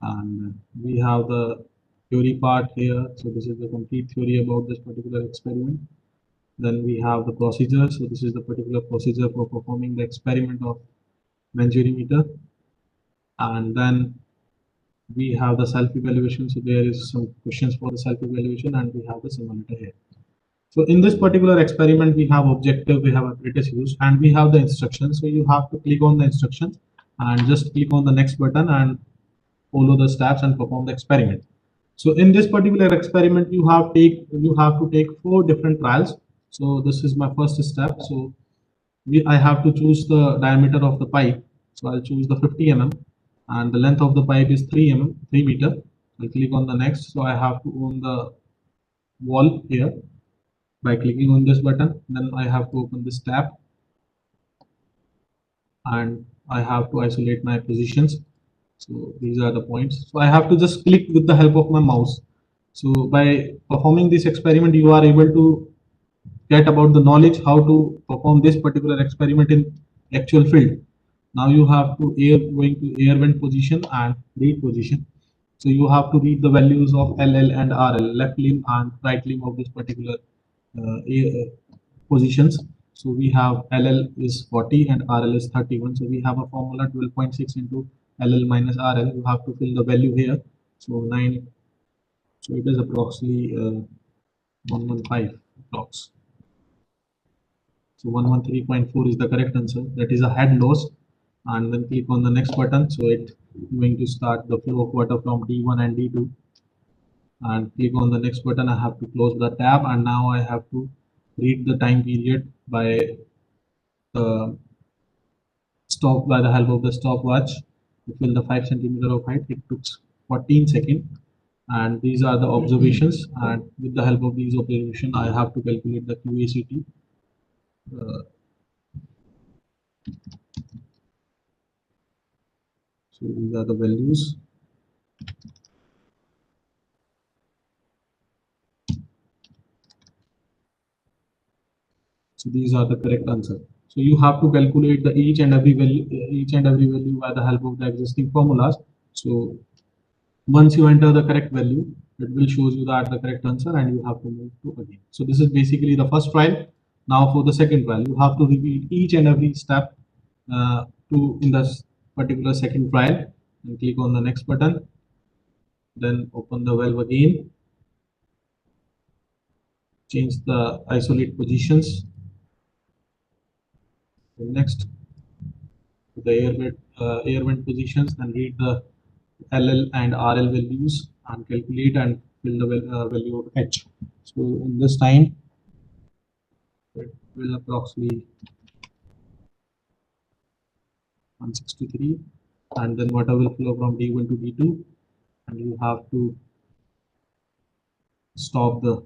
And we have the theory part here. So this is the complete theory about this particular experiment. Then we have the procedure. So this is the particular procedure for performing the experiment of meter. And then we have the self-evaluation. So there is some questions for the self-evaluation, and we have the simulator here. So in this particular experiment, we have objective, we have apparatus use, and we have the instructions. So you have to click on the instructions and just click on the next button and follow the steps and perform the experiment. So in this particular experiment, you have to take 4 different trials. So this is my first step. So I have to choose the diameter of the pipe. So I'll choose the 50 mm, and the length of the pipe is 3 meter. I'll click on the next. So I have to own the wall here by clicking on this button. Then I have to open this tab, and I have to isolate my positions. So these are the points. So I have to just click with the help of my mouse. So by performing this experiment, you are able to get about the knowledge how to perform this particular experiment in actual field. Now you have to going to air vent position and read position. So you have to read the values of LL and RL, left limb and right limb of this particular positions. So we have LL is 40 and RL is 31. So we have a formula 12.6 into LL minus RL. You have to fill the value here. So 9. So it is approximately 115 approx. So 113.4 is the correct answer. That is a head loss. And then click on the next button. So it going to start the flow of water from D1 and D2. And click on the next button. I have to close the tab, and now I have to read the time period by the by the help of the stopwatch to fill the 5 centimeter of height. It took 14 seconds. And these are the observations, and with the help of these observations, I have to calculate the QACT. So these are the values. So these are the correct answer. So you have to calculate the each and every value by the help of the existing formulas. So once you enter the correct value, it will show you that the correct answer, and you have to move to again. So this is basically the first trial. Now for the second trial, you have to repeat each and every step in this particular second trial, and click on the next button. Then open the valve again. Change the isolate positions. Next, the air vent positions, and read the LL and RL values and calculate and fill the value of H. So in this time, it will approximately 163, and then water will flow from D1 to D2, and you have to stop the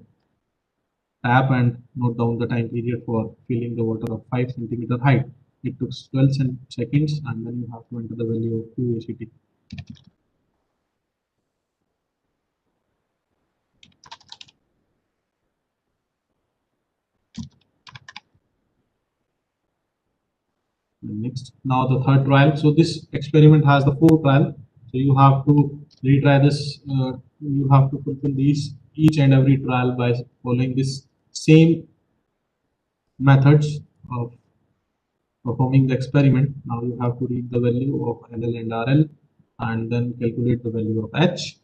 tap and note down the time period for filling the water of 5 centimeter height. It took 12 seconds, and then you have to enter the value of QACT. Next, now the third trial. So this experiment has the 4 trial. So you have to retry this. You have to fulfill these each and every trial by following this same methods of performing the experiment. Now you have to read the value of LL and RL, and then calculate the value of H.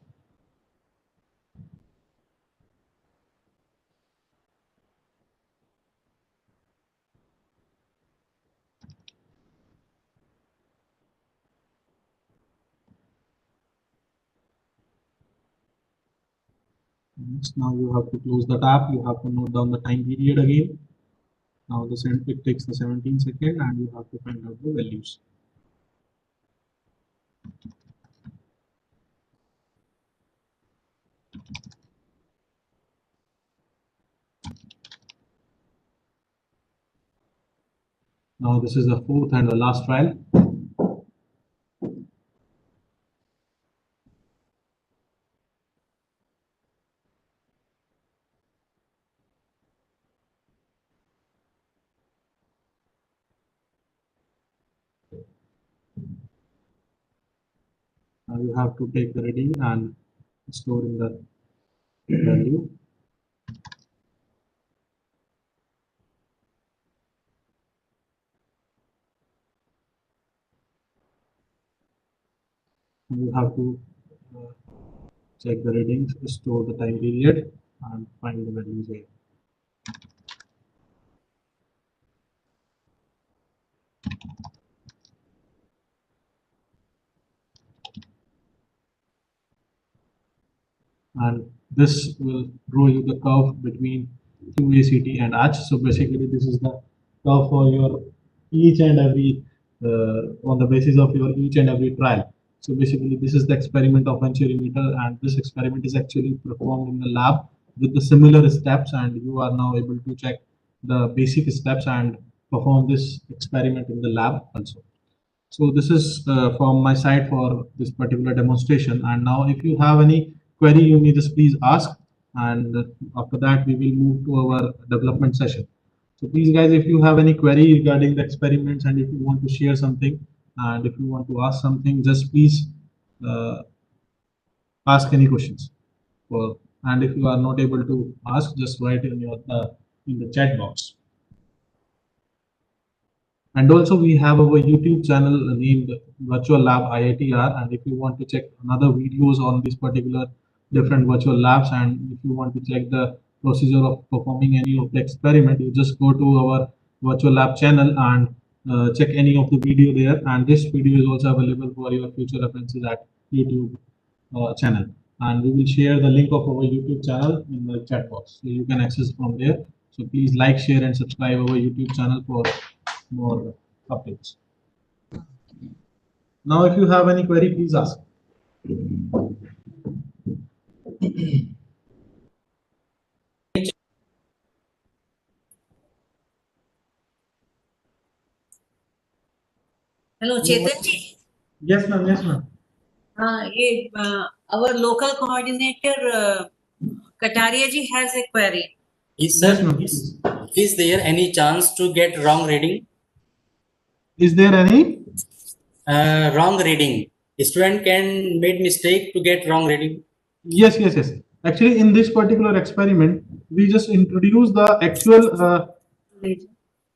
Next, now you have to close the tab. You have to note down the time period again. Now it takes the 17 seconds, and you have to find out the values. Now this is the fourth and the last trial. you have to take the reading and store in the value. You have to check the readings, store the time period, and find the values here. And this will draw you the curve between QACT and H. So basically, this is the curve for your each and every on the basis of your each and every trial. So basically, this is the experiment of venturimeter, and this experiment is actually performed in the lab with the similar steps, and you are now able to check the basic steps and perform this experiment in the lab also. So this is from my side for this particular demonstration. And now if you have any query, you may just please ask. And after that, we will move to our development session. So please guys, if you have any query regarding the experiments and if you want to share something and if you want to ask something, just please ask any questions. And if you are not able to ask, just write in your in the chat box. And also we have our YouTube channel named Virtual Lab IITR. And if you want to check another videos on this particular different virtual labs, and if you want to check the procedure of performing any of the experiment, you just go to our virtual lab channel and check any of the video there. And this video is also available for your future references at YouTube channel. And we will share the link of our YouTube channel in the chat box, so you can access from there. So please like, share, and subscribe our YouTube channel for more updates. Now, if you have any query, please ask. Hello, Chetan ji. Yes, ma'am. Yes, ma'am. Our local coordinator Kataria ji has a query. Is Yes, sir, ma'am. is there any chance to get wrong reading? Is there any? Wrong reading. A student can make mistake to get wrong reading. Yes, yes, yes. Actually, in this particular experiment, we just introduce the actual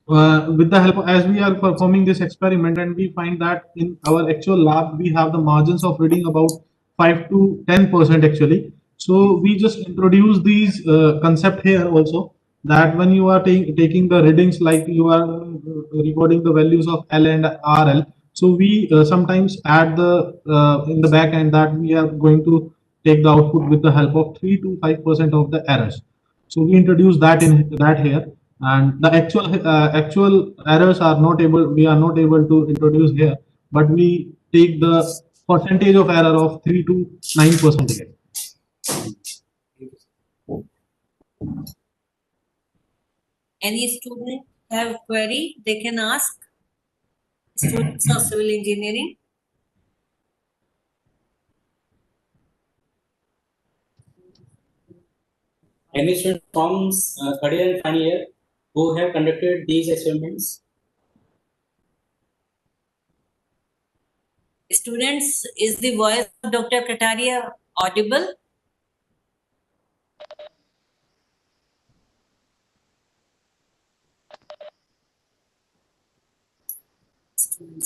with the help as we are performing this experiment, and we find that in our actual lab we have the margins of reading about 5 to 10% actually. So we just introduce these concept here also, that when you are taking the readings, like you are recording the values of L and RL, so we sometimes add the in the back end that we are going to take the output with the help of 3 to 5% of the errors. So we introduce that in that here, and the actual errors are not able, we are not able to introduce here, but we take the percentage of error of 3 to 9% here. Any student have query, they can ask. Students of civil engineering. Any student from third year and final year who have conducted these experiments? Students, is the voice of Dr. Kataria audible?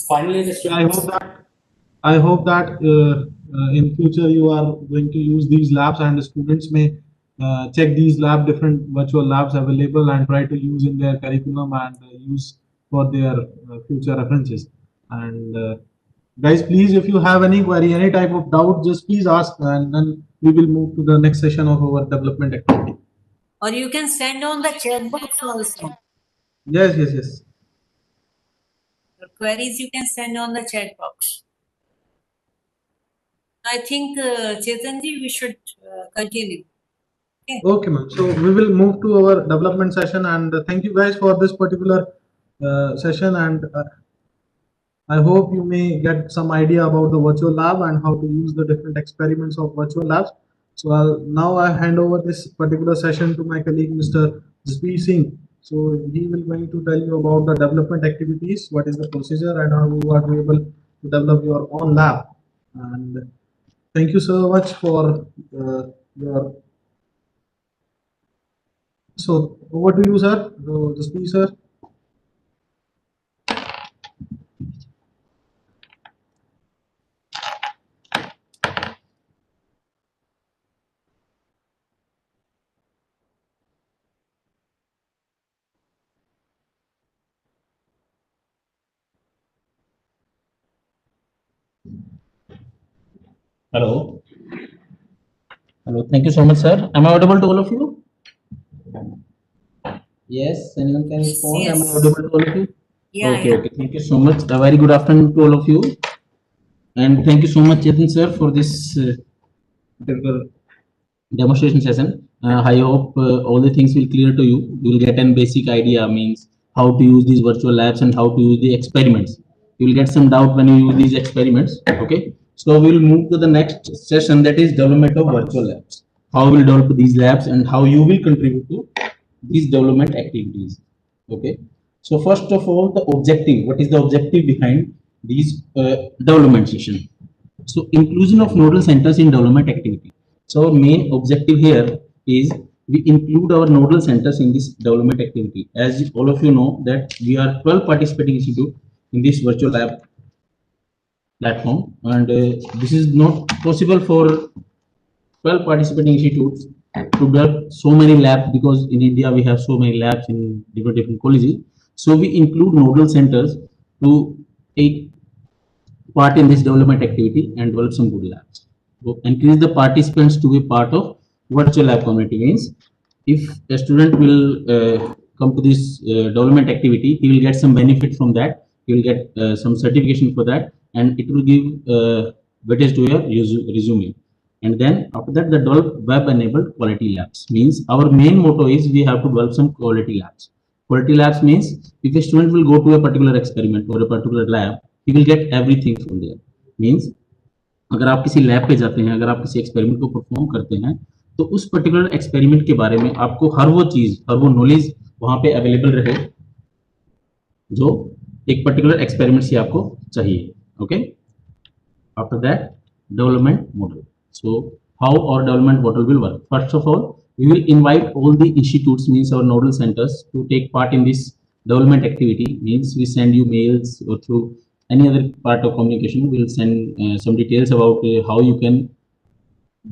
Finally, the students. I hope that in future you are going to use these labs, and the students may check these different virtual labs available and try to use in their curriculum and use for their future references. And guys, please, if you have any query, any type of doubt, just please ask, and then we will move to the next session of our development activity. Or you can send on the chat box also. Yes, yes, yes. Your queries you can send on the chat box. I think Chetanji, we should continue. Okay, ma'am. So we will move to our development session, and thank you guys for this particular session, and I hope you may get some idea about the virtual lab and how to use the different experiments of virtual labs. So now I hand over this particular session to my colleague, Mr. Jasbir Singh. So he will going to tell you about the development activities, what is the procedure, and how you are able to develop your own lab. And thank you so much for your. So over to you, sir. The speech, sir. Hello. Hello. Thank you so much, sir. Am I audible to all of you? Yes. Anyone can respond? Am I Yes. audible to all of you? Yeah, Okay. yeah. Okay. Thank you so much. A very good afternoon to all of you. And thank you so much, Chetan sir, for this particular demonstration session. I hope all the things will clear to you. You will get a basic idea, means how to use these virtual labs and how to use the experiments. You will get some doubt when you use these experiments. Okay. So we will move to the next session, that is development of virtual labs. How we will develop these labs and how you will contribute to these development activities. Okay. So first of all, the objective. What is the objective behind these development session? So inclusion of nodal centers in development activity. So our main objective here is we include our nodal centers in this development activity. As all of you know that we are 12 participating institute in this virtual lab platform, and this is not possible for 12 participating institutes to develop so many labs, because in India we have so many labs in different colleges. So we include nodal centers to take part in this development activity and develop some good labs. So encourage the participants to be part of virtual lab community. Means if a student will come to this development activity, he will get some benefit from that. He will get some certification for that, and it will give weightage to your resume. And then after that, the develop web-enabled quality labs. Means our main motto is we have to develop some quality labs. Quality labs means if a student will go to a particular experiment or a particular lab, he will get everything from there. Means अगर आप किसी lab पे जाते हैं, अगर आप किसी experiment को परफॉर्म करते हैं, तो उस पर्टिकुलर एक्सपेरिमेंट के बारे में आपको हर वो चीज, हर वो नॉलेज वहां पे अवेलेबल रहे जो एक पर्टिकुलर एक्सपेरिमेंट से आपको चाहिए. Okay. After that, development model. So how our development model will work? First of all, we will invite all the institutes, means our nodal centers, to take part in this development activity. Means we send you mails or through any other part of communication. We will send some details about how you can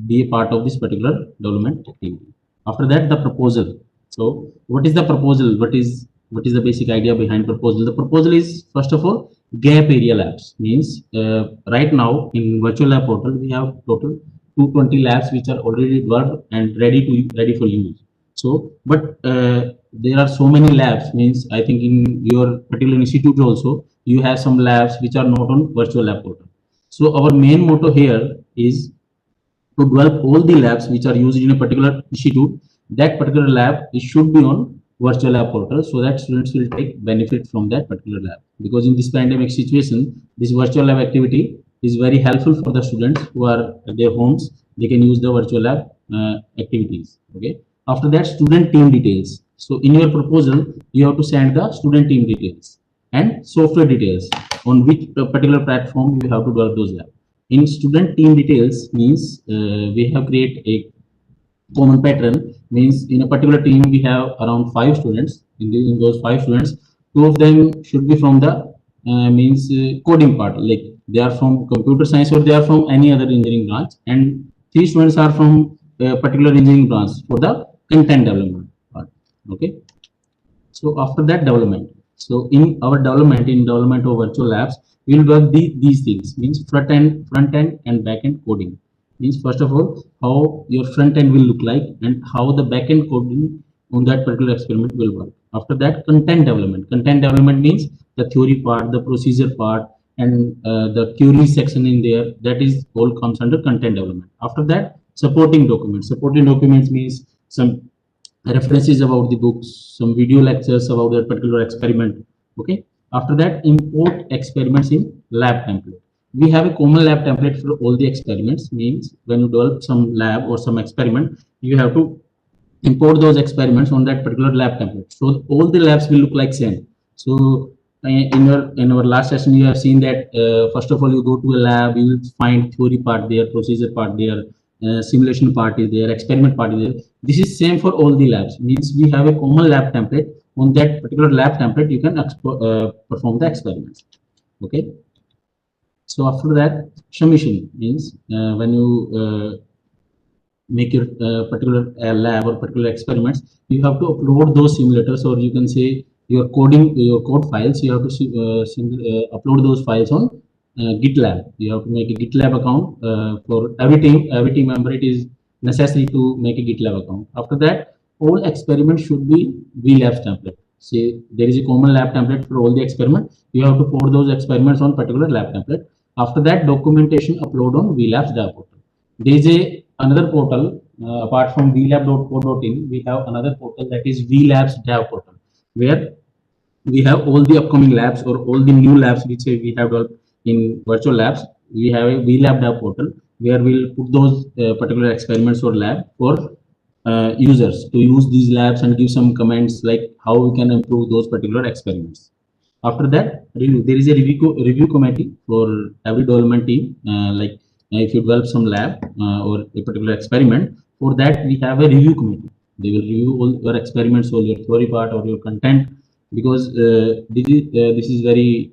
be a part of this particular development activity. After that, the proposal. So what is the proposal? What is the basic idea behind proposal? The proposal is, first of all, gap area labs. Means right now in virtual lab portal we have total 220 labs which are already developed and ready for use. So but there are so many labs. Means I think in your particular institute also you have some labs which are not on virtual lab portal. So our main motto here is to develop all the labs which are used in a particular institute. That particular lab, it should be on virtual lab portal, so that students will take benefit from that particular lab. Because in this pandemic situation, this virtual lab activity is very helpful for the students who are at their homes. They can use the virtual lab activities. Okay. After that, student team details. So in your proposal, you have to send the student team details and software details on which particular platform you have to develop those labs. In student team details means we have create a common pattern. Means in a particular team we have around 5 students. In those 5 students, 2 of them should be from the means coding part, like they are from computer science or they are from any other engineering branch, and 3 students are from a particular engineering branch for the content development part. Okay. So after that, development. So in our development of virtual labs, we will work these things. Means front end and back end coding. Means first of all, how your front end will look like and how the back end coding on that particular experiment will work. After that, content development. Content development means the theory part, the procedure part, and the query section in there. That is all comes under content development. After that, supporting documents. Supporting documents means some references about the books, some video lectures about that particular experiment. Okay. After that, import experiments in lab template. We have a common lab template for all the experiments. Means when you develop some lab or some experiment, you have to import those experiments on that particular lab template. So all the labs will look like same. So in our last session, you have seen that first of all, you go to a lab, you will find theory part there, procedure part there, simulation part is there, experiment part is there. This is same for all the labs. Means we have a common lab template. On that particular lab template, you can perform the experiments. Okay. So after that, submission means when you make your particular lab or particular experiments, you have to upload those simulators, or you can say your code files. You have to upload those files on GitLab. You have to make a GitLab account for every team member. It is necessary to make a GitLab account. After that, all experiments should be VLabs template. Say there is a common lab template for all the experiments. You have to put those experiments on particular lab template. After that, documentation upload on VLabs dev portal. There is another portal apart from vlab.co.in. We have another portal, that is VLabs dev portal, where we have all the upcoming labs or all the new labs which we have developed in virtual labs. We have a VLab dev portal where we'll put those particular experiments or lab for users to use these labs and give some comments like how we can improve those particular experiments. After that, there is a review committee for every development team. Like if you develop some lab or a particular experiment, for that we have a review committee. They will review all your experiments, all your theory part or your content, because this is very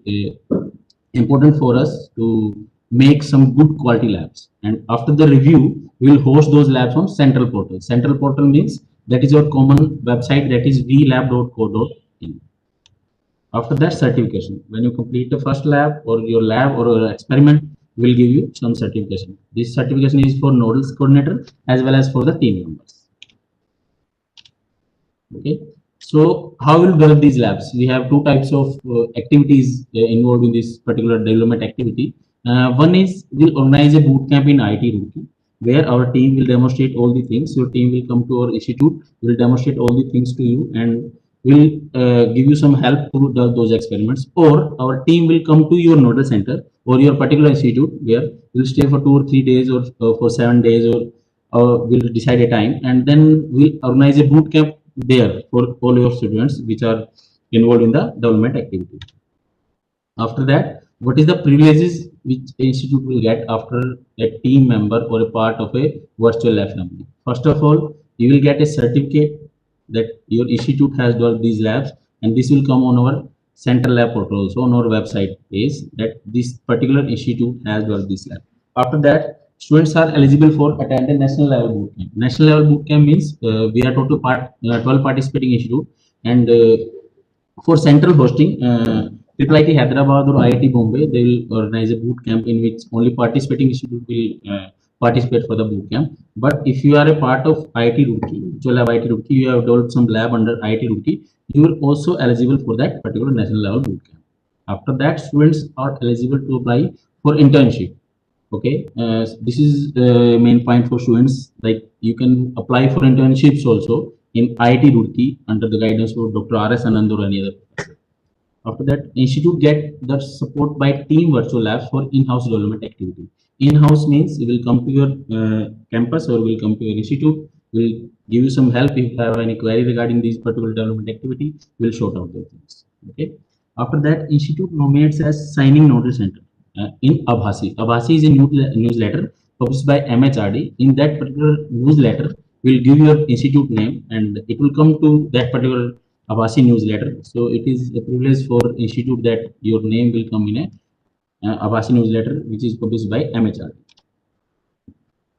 important for us to make some good quality labs. And after the review, we will host those labs on central portal. Central portal means that is your common website, that is vlab.co.in. After that, certification. When you complete the first lab or your experiment, will give you some certification. This certification is for nodal coordinator as well as for the team members. Okay. So how will develop these labs? We have two types of activities involved in this particular development activity. One is we'll organize a boot camp in IT Roorkee, where our team will demonstrate all the things. Your team will come to our institute, will demonstrate all the things to you, and will give you some help to do those experiments. Or our team will come to your nodal center or your particular institute, where you'll stay for 2 or 3 days or for 7 days, or we'll decide a time, and then we'll organize a boot camp there for all your students which are involved in the development activity. After that, what is the privileges which institute will get after a team member or a part of a virtual lab family? First of all, you will get a certificate that your institute has developed these labs, and this will come on our central lab portal also on our website page, that this particular institute has developed this lab. After that, students are eligible for attend a national level boot camp. National level boot camp means we are total 12 participating institute, and for central hosting, IIT Hyderabad or IIT Bombay, they will organize a boot camp in which only participating institute will participate for the boot camp. But if you are a part of IIT Roorkee, Virtual Lab IIT Roorkee, you have developed some lab under IIT Roorkee, you are also eligible for that particular national level boot camp. After that, students are eligible to apply for internship. Okay, this is the main point for students. Like you can apply for internships also in IIT Roorkee under the guidance of Dr. R.S. Anand or any other professor. After that, institute get the support by team virtual labs for in-house development activity. In-house means we will come to your campus or will come to your institute. We'll give you some help if you have any query regarding these particular development activity. We'll sort out those things. Okay. After that, institute nominates as signing nodal center in Abhasi. Abhasi is a newsletter published by MHRD. In that particular newsletter, we'll give your institute name, and it will come to that particular Abhasi newsletter. So it is a privilege for institute that your name will come in a Abhasi newsletter, which is published by MHRD.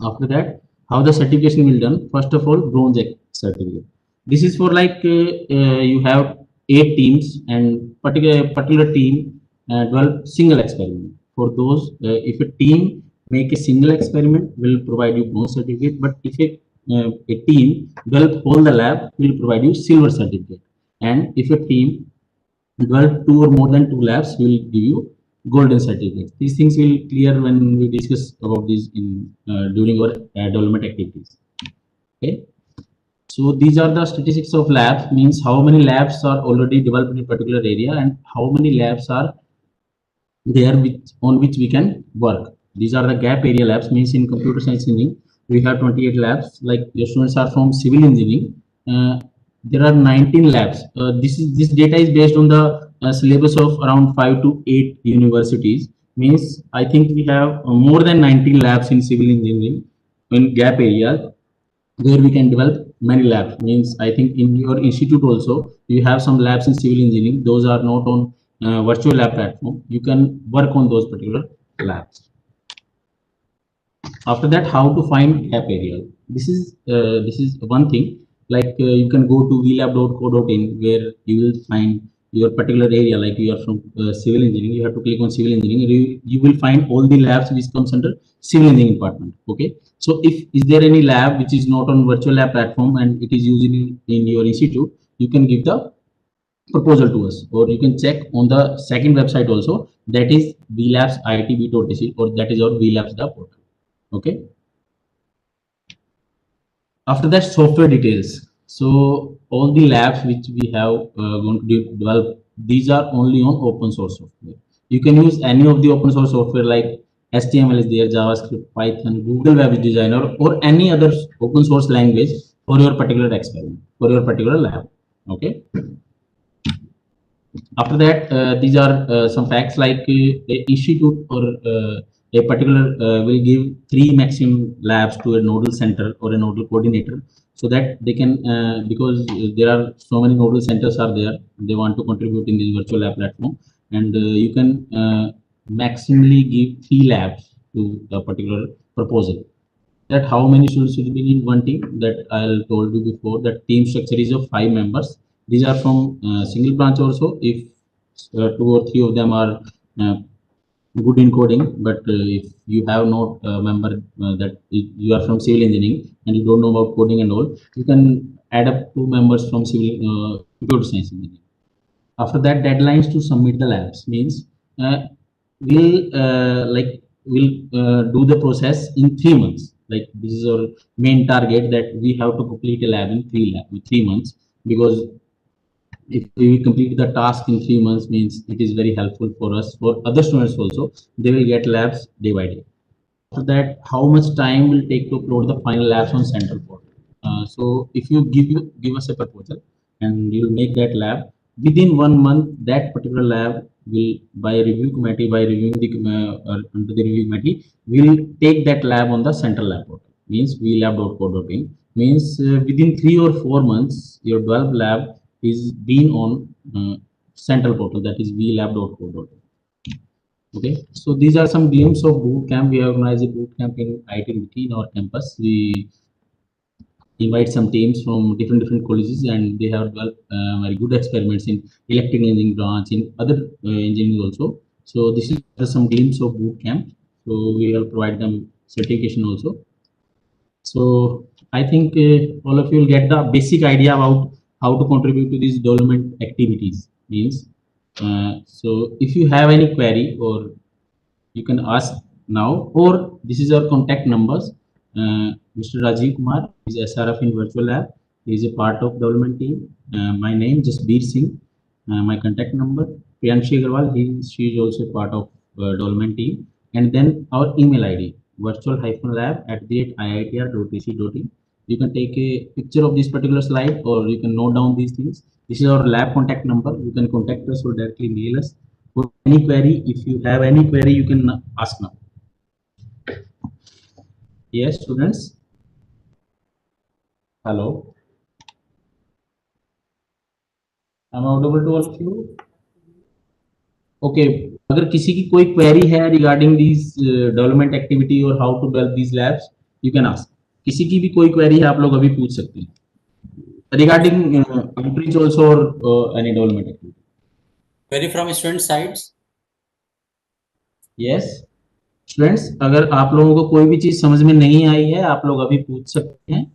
After that, how the certification will done? First of all, bronze certificate. This is for like you have 8 teams, and particular team develop single experiment. For those, if a team make a single experiment, will provide you bronze certificate. But if a team develop all the lab, will provide you silver certificate. And if a team develop 2 or more than 2 labs, will give you golden certificate. These things will clear when we discuss about this in during our development activities. Okay. So these are the statistics of labs, means how many labs are already developed in a particular area and how many labs are there on which we can work. These are the gap area labs, means in computer science engineering we have 28 labs. Like your students are from civil engineering, there are 19 labs. This data is based on the a syllabus of around 5 to 8 universities. Means I think we have more than 90 labs in civil engineering in gap areas where we can develop many labs. Means I think in your institute also you have some labs in civil engineering. Those are not on virtual lab platform. You can work on those particular labs. After that, how to find gap area? This is one thing. Like you can go to vlab.co.in where you will find your particular area. Like you are from civil engineering, you have to click on civil engineering. You will find all the labs which comes under civil engineering department. Okay, so if is there any lab which is not on virtual lab platform and it is used in your institute, you can give the proposal to us, or you can check on the second website also, that is vlabs.itb.ac, or that is our vlabs portal. Okay, after that, software details. So all the labs which we have going to develop, these are only on open source software. You can use any of the open source software like HTML is there, JavaScript, Python, Google Web Designer, or any other open source language for your particular experiment, for your particular lab. Okay. After that, these are some facts like a institute or a particular will give 3 maximum labs to a nodal center or a nodal coordinator, so that they can because there are so many nodal centers are there, they want to contribute in this virtual lab platform, and you can maximally give 3 labs to the particular proposal. That how many students will be in one team, that I'll told you before, that team structure is of 5 members. These are from single branch also. If 2 or 3 of them are uh, good in coding, but if you have not a member that you are from civil engineering and you don't know about coding and all, you can add up 2 members from civil computer science engineering. After that, deadlines to submit the labs means we'll we'll do the process in 3 months. Like this is our main target, that we have to complete a lab in 3 months, because if we complete the task in 3 months, means it is very helpful for us, for other students also. They will get labs day by day. After that, how much time will take to upload the final labs on central portal? So if you give us a proposal and you will make that lab within 1 month, that particular lab will, by a review committee, by reviewing the under the review committee, will take that lab on the central lab portal. Means vlab.co.in. Means within 3 or 4 months, your 12 lab is being on central portal, that is vlab.co.in. Okay, so these are some glimpses of boot camp. We organize a boot camp in IT Roorkee in our campus. We invite some teams from different colleges, and they have developed very good experiments in electrical engineering branch, in other engineering also. So this is some glimpse of boot camp. So we will provide them certification also. So I think all of you will get the basic idea about how to contribute to these development activities. Means so if you have any query, or you can ask now, or this is our contact numbers. Mr. Rajiv Kumar is SRF in virtual lab. He is a part of development team. My name is Jasbir Singh. My contact number Priyanshi Agarwal. She is also part of development team. And then our email ID virtual-lab@iitr.ac.in. You can take a picture of this particular slide, or you can note down these things. This is our lab contact number. You can contact us or directly mail us for any query. If you have any query, you can ask now. Yes, students. Hello. Am I audible to all of you? Okay. अगर किसी की कोई query है regarding these development activity or how to develop these labs, you can ask. किसी की भी कोई query है, आप लोग अभी पूछ सकते हैं. Regarding outreach also or any development activity. Query from student sides. Yes. Students, अगर आप लोगों को कोई भी चीज समझ में नहीं आई है, आप लोग अभी पूछ सकते हैं,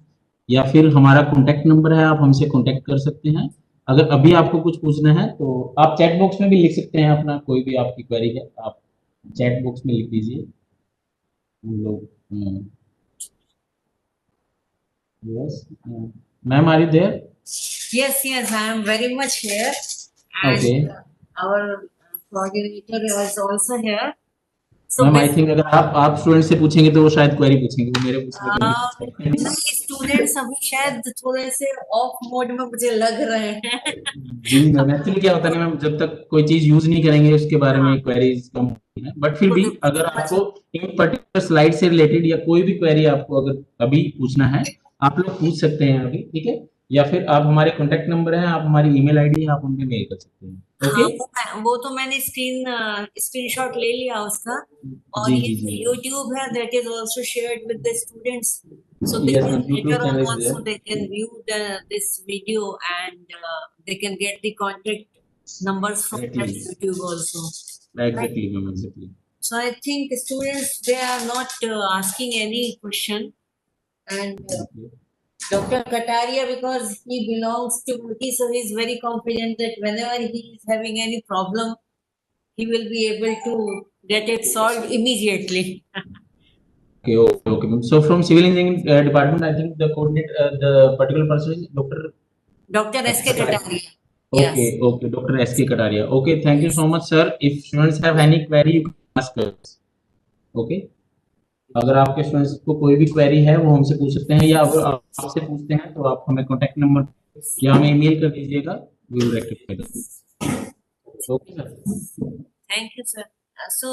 या फिर हमारा कॉन्टेक्ट नंबर है, आप हमसे कॉन्टेक्ट कर सकते हैं. अगर अभी आपको कुछ पूछना है तो आप चैट बॉक्स में भी लिख सकते हैं अपना कोई भी आपकी क्वेरी है, आप चैट बॉक्स में लिख दीजिए. हम लोग yes ma'am, are you there? Yes, I am very much here. And Okay. our coordinator is also here. So ma'am I think अगर आप स्टूडेंट से पूछेंगे तो वो शायद क्वेरी पूछेंगे, वो मेरे पूछने को नहीं, स्टूडेंट्स अभी शायद थोड़े से ऑफ मोड में मुझे लग रहे हैं। जी मैम, एक्चुअली क्या होता है ना मैम, जब तक कोई चीज यूज नहीं करेंगे उसके बारे में हाँ। क्वेरीज कम होती हैं, बट फिर भी तो अगर आपको इन पर्टिकुलर स्लाइड से रिलेटेड या कोई भी क्वेरी आपको अगर अभी पूछना है, आप लोग पूछ सकते हैं अभी, ठीक है, या फिर आप हमारे कॉन्टेक्ट नंबर है, आप हमारी ईमेल आईडी है, आप उनपे मेल कर सकते हैं। हाँ, ओके वो तो मैंने स्क्रीनशॉट ले लिया उसका, और जी ये जी जो जी YouTube है that is also shared with the students, so they yes can ma'am, later YouTube on channel is also there, they can view this video, and they can get the contact numbers from that exactly YouTube also, right? Exactly ma'am, exactly So I think students, they are not asking any question, and Dr. Kataria, because he belongs to Roorkee, so he is very confident that whenever he is having any problem, he will be able to get it solved immediately. Okay, okay, okay, ma'am. So from civil engineering department, I think the coordinate, the particular person is Dr. Dr. S.K. Kataria. Okay, Yes. okay, Dr. S.K. Kataria. Okay, thank you so much, sir. If students have any query, you can ask us. Okay. अगर आपके students को कोई भी query है वो हमसे पूछ सकते हैं, या अगर आपसे पूछते हैं तो आप हमें कॉन्टेक्ट नंबर या हमें ईमेल कर दीजिएगा, we will rectify. Okay sir, Thank you, sir. So,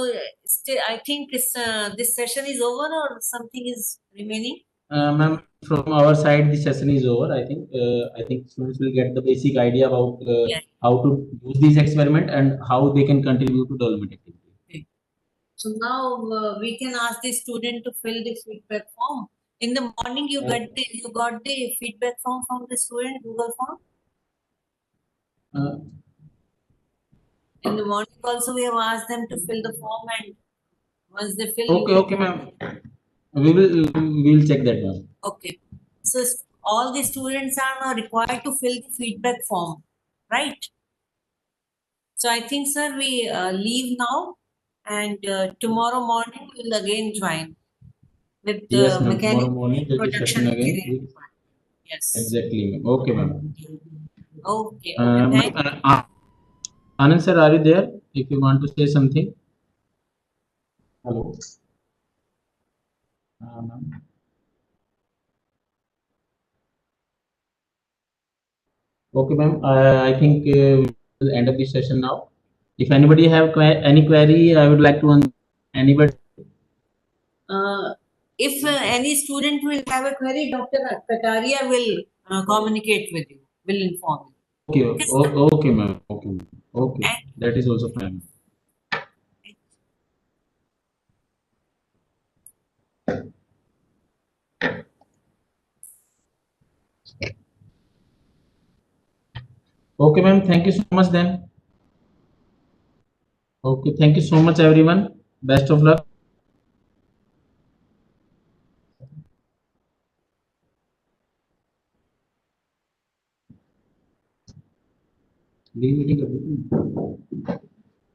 still, I think this session is over, or something is remaining. ma'am, from our side the session is over. I think students will get the basic idea about Yeah. how to use these experiment and how they can contribute to development activity. So now we can ask the student to fill the feedback form. In the morning, you got the feedback form from the student, Google form. Uh, In the morning also, we have asked them to fill the form, and once they fill, okay, okay, ma'am. We will check that one. Okay. So all the students are now required to fill the feedback form, right? So I think, sir, we leave now, and tomorrow morning we will again join with the Yes, ma'am. Tomorrow mechanical morning there is production session again. engineering part. Yes. Exactly, ma'am. Okay, ma'am. Okay. Okay. Thank you. Anand sir, are you there? If you want to say something. Hello. Ma'am. Okay, ma'am. I think we will end up this session now. If anybody have any query, I would like to anybody. If any student will have a query, Dr. Kataria will communicate with you, will inform you. Okay, Okay, sir? okay, ma'am. Okay, ma'am. Okay, that is also fine. Okay, ma'am. Thank you so much then. Okay, thank you so much, everyone. Best of luck. Leave meeting.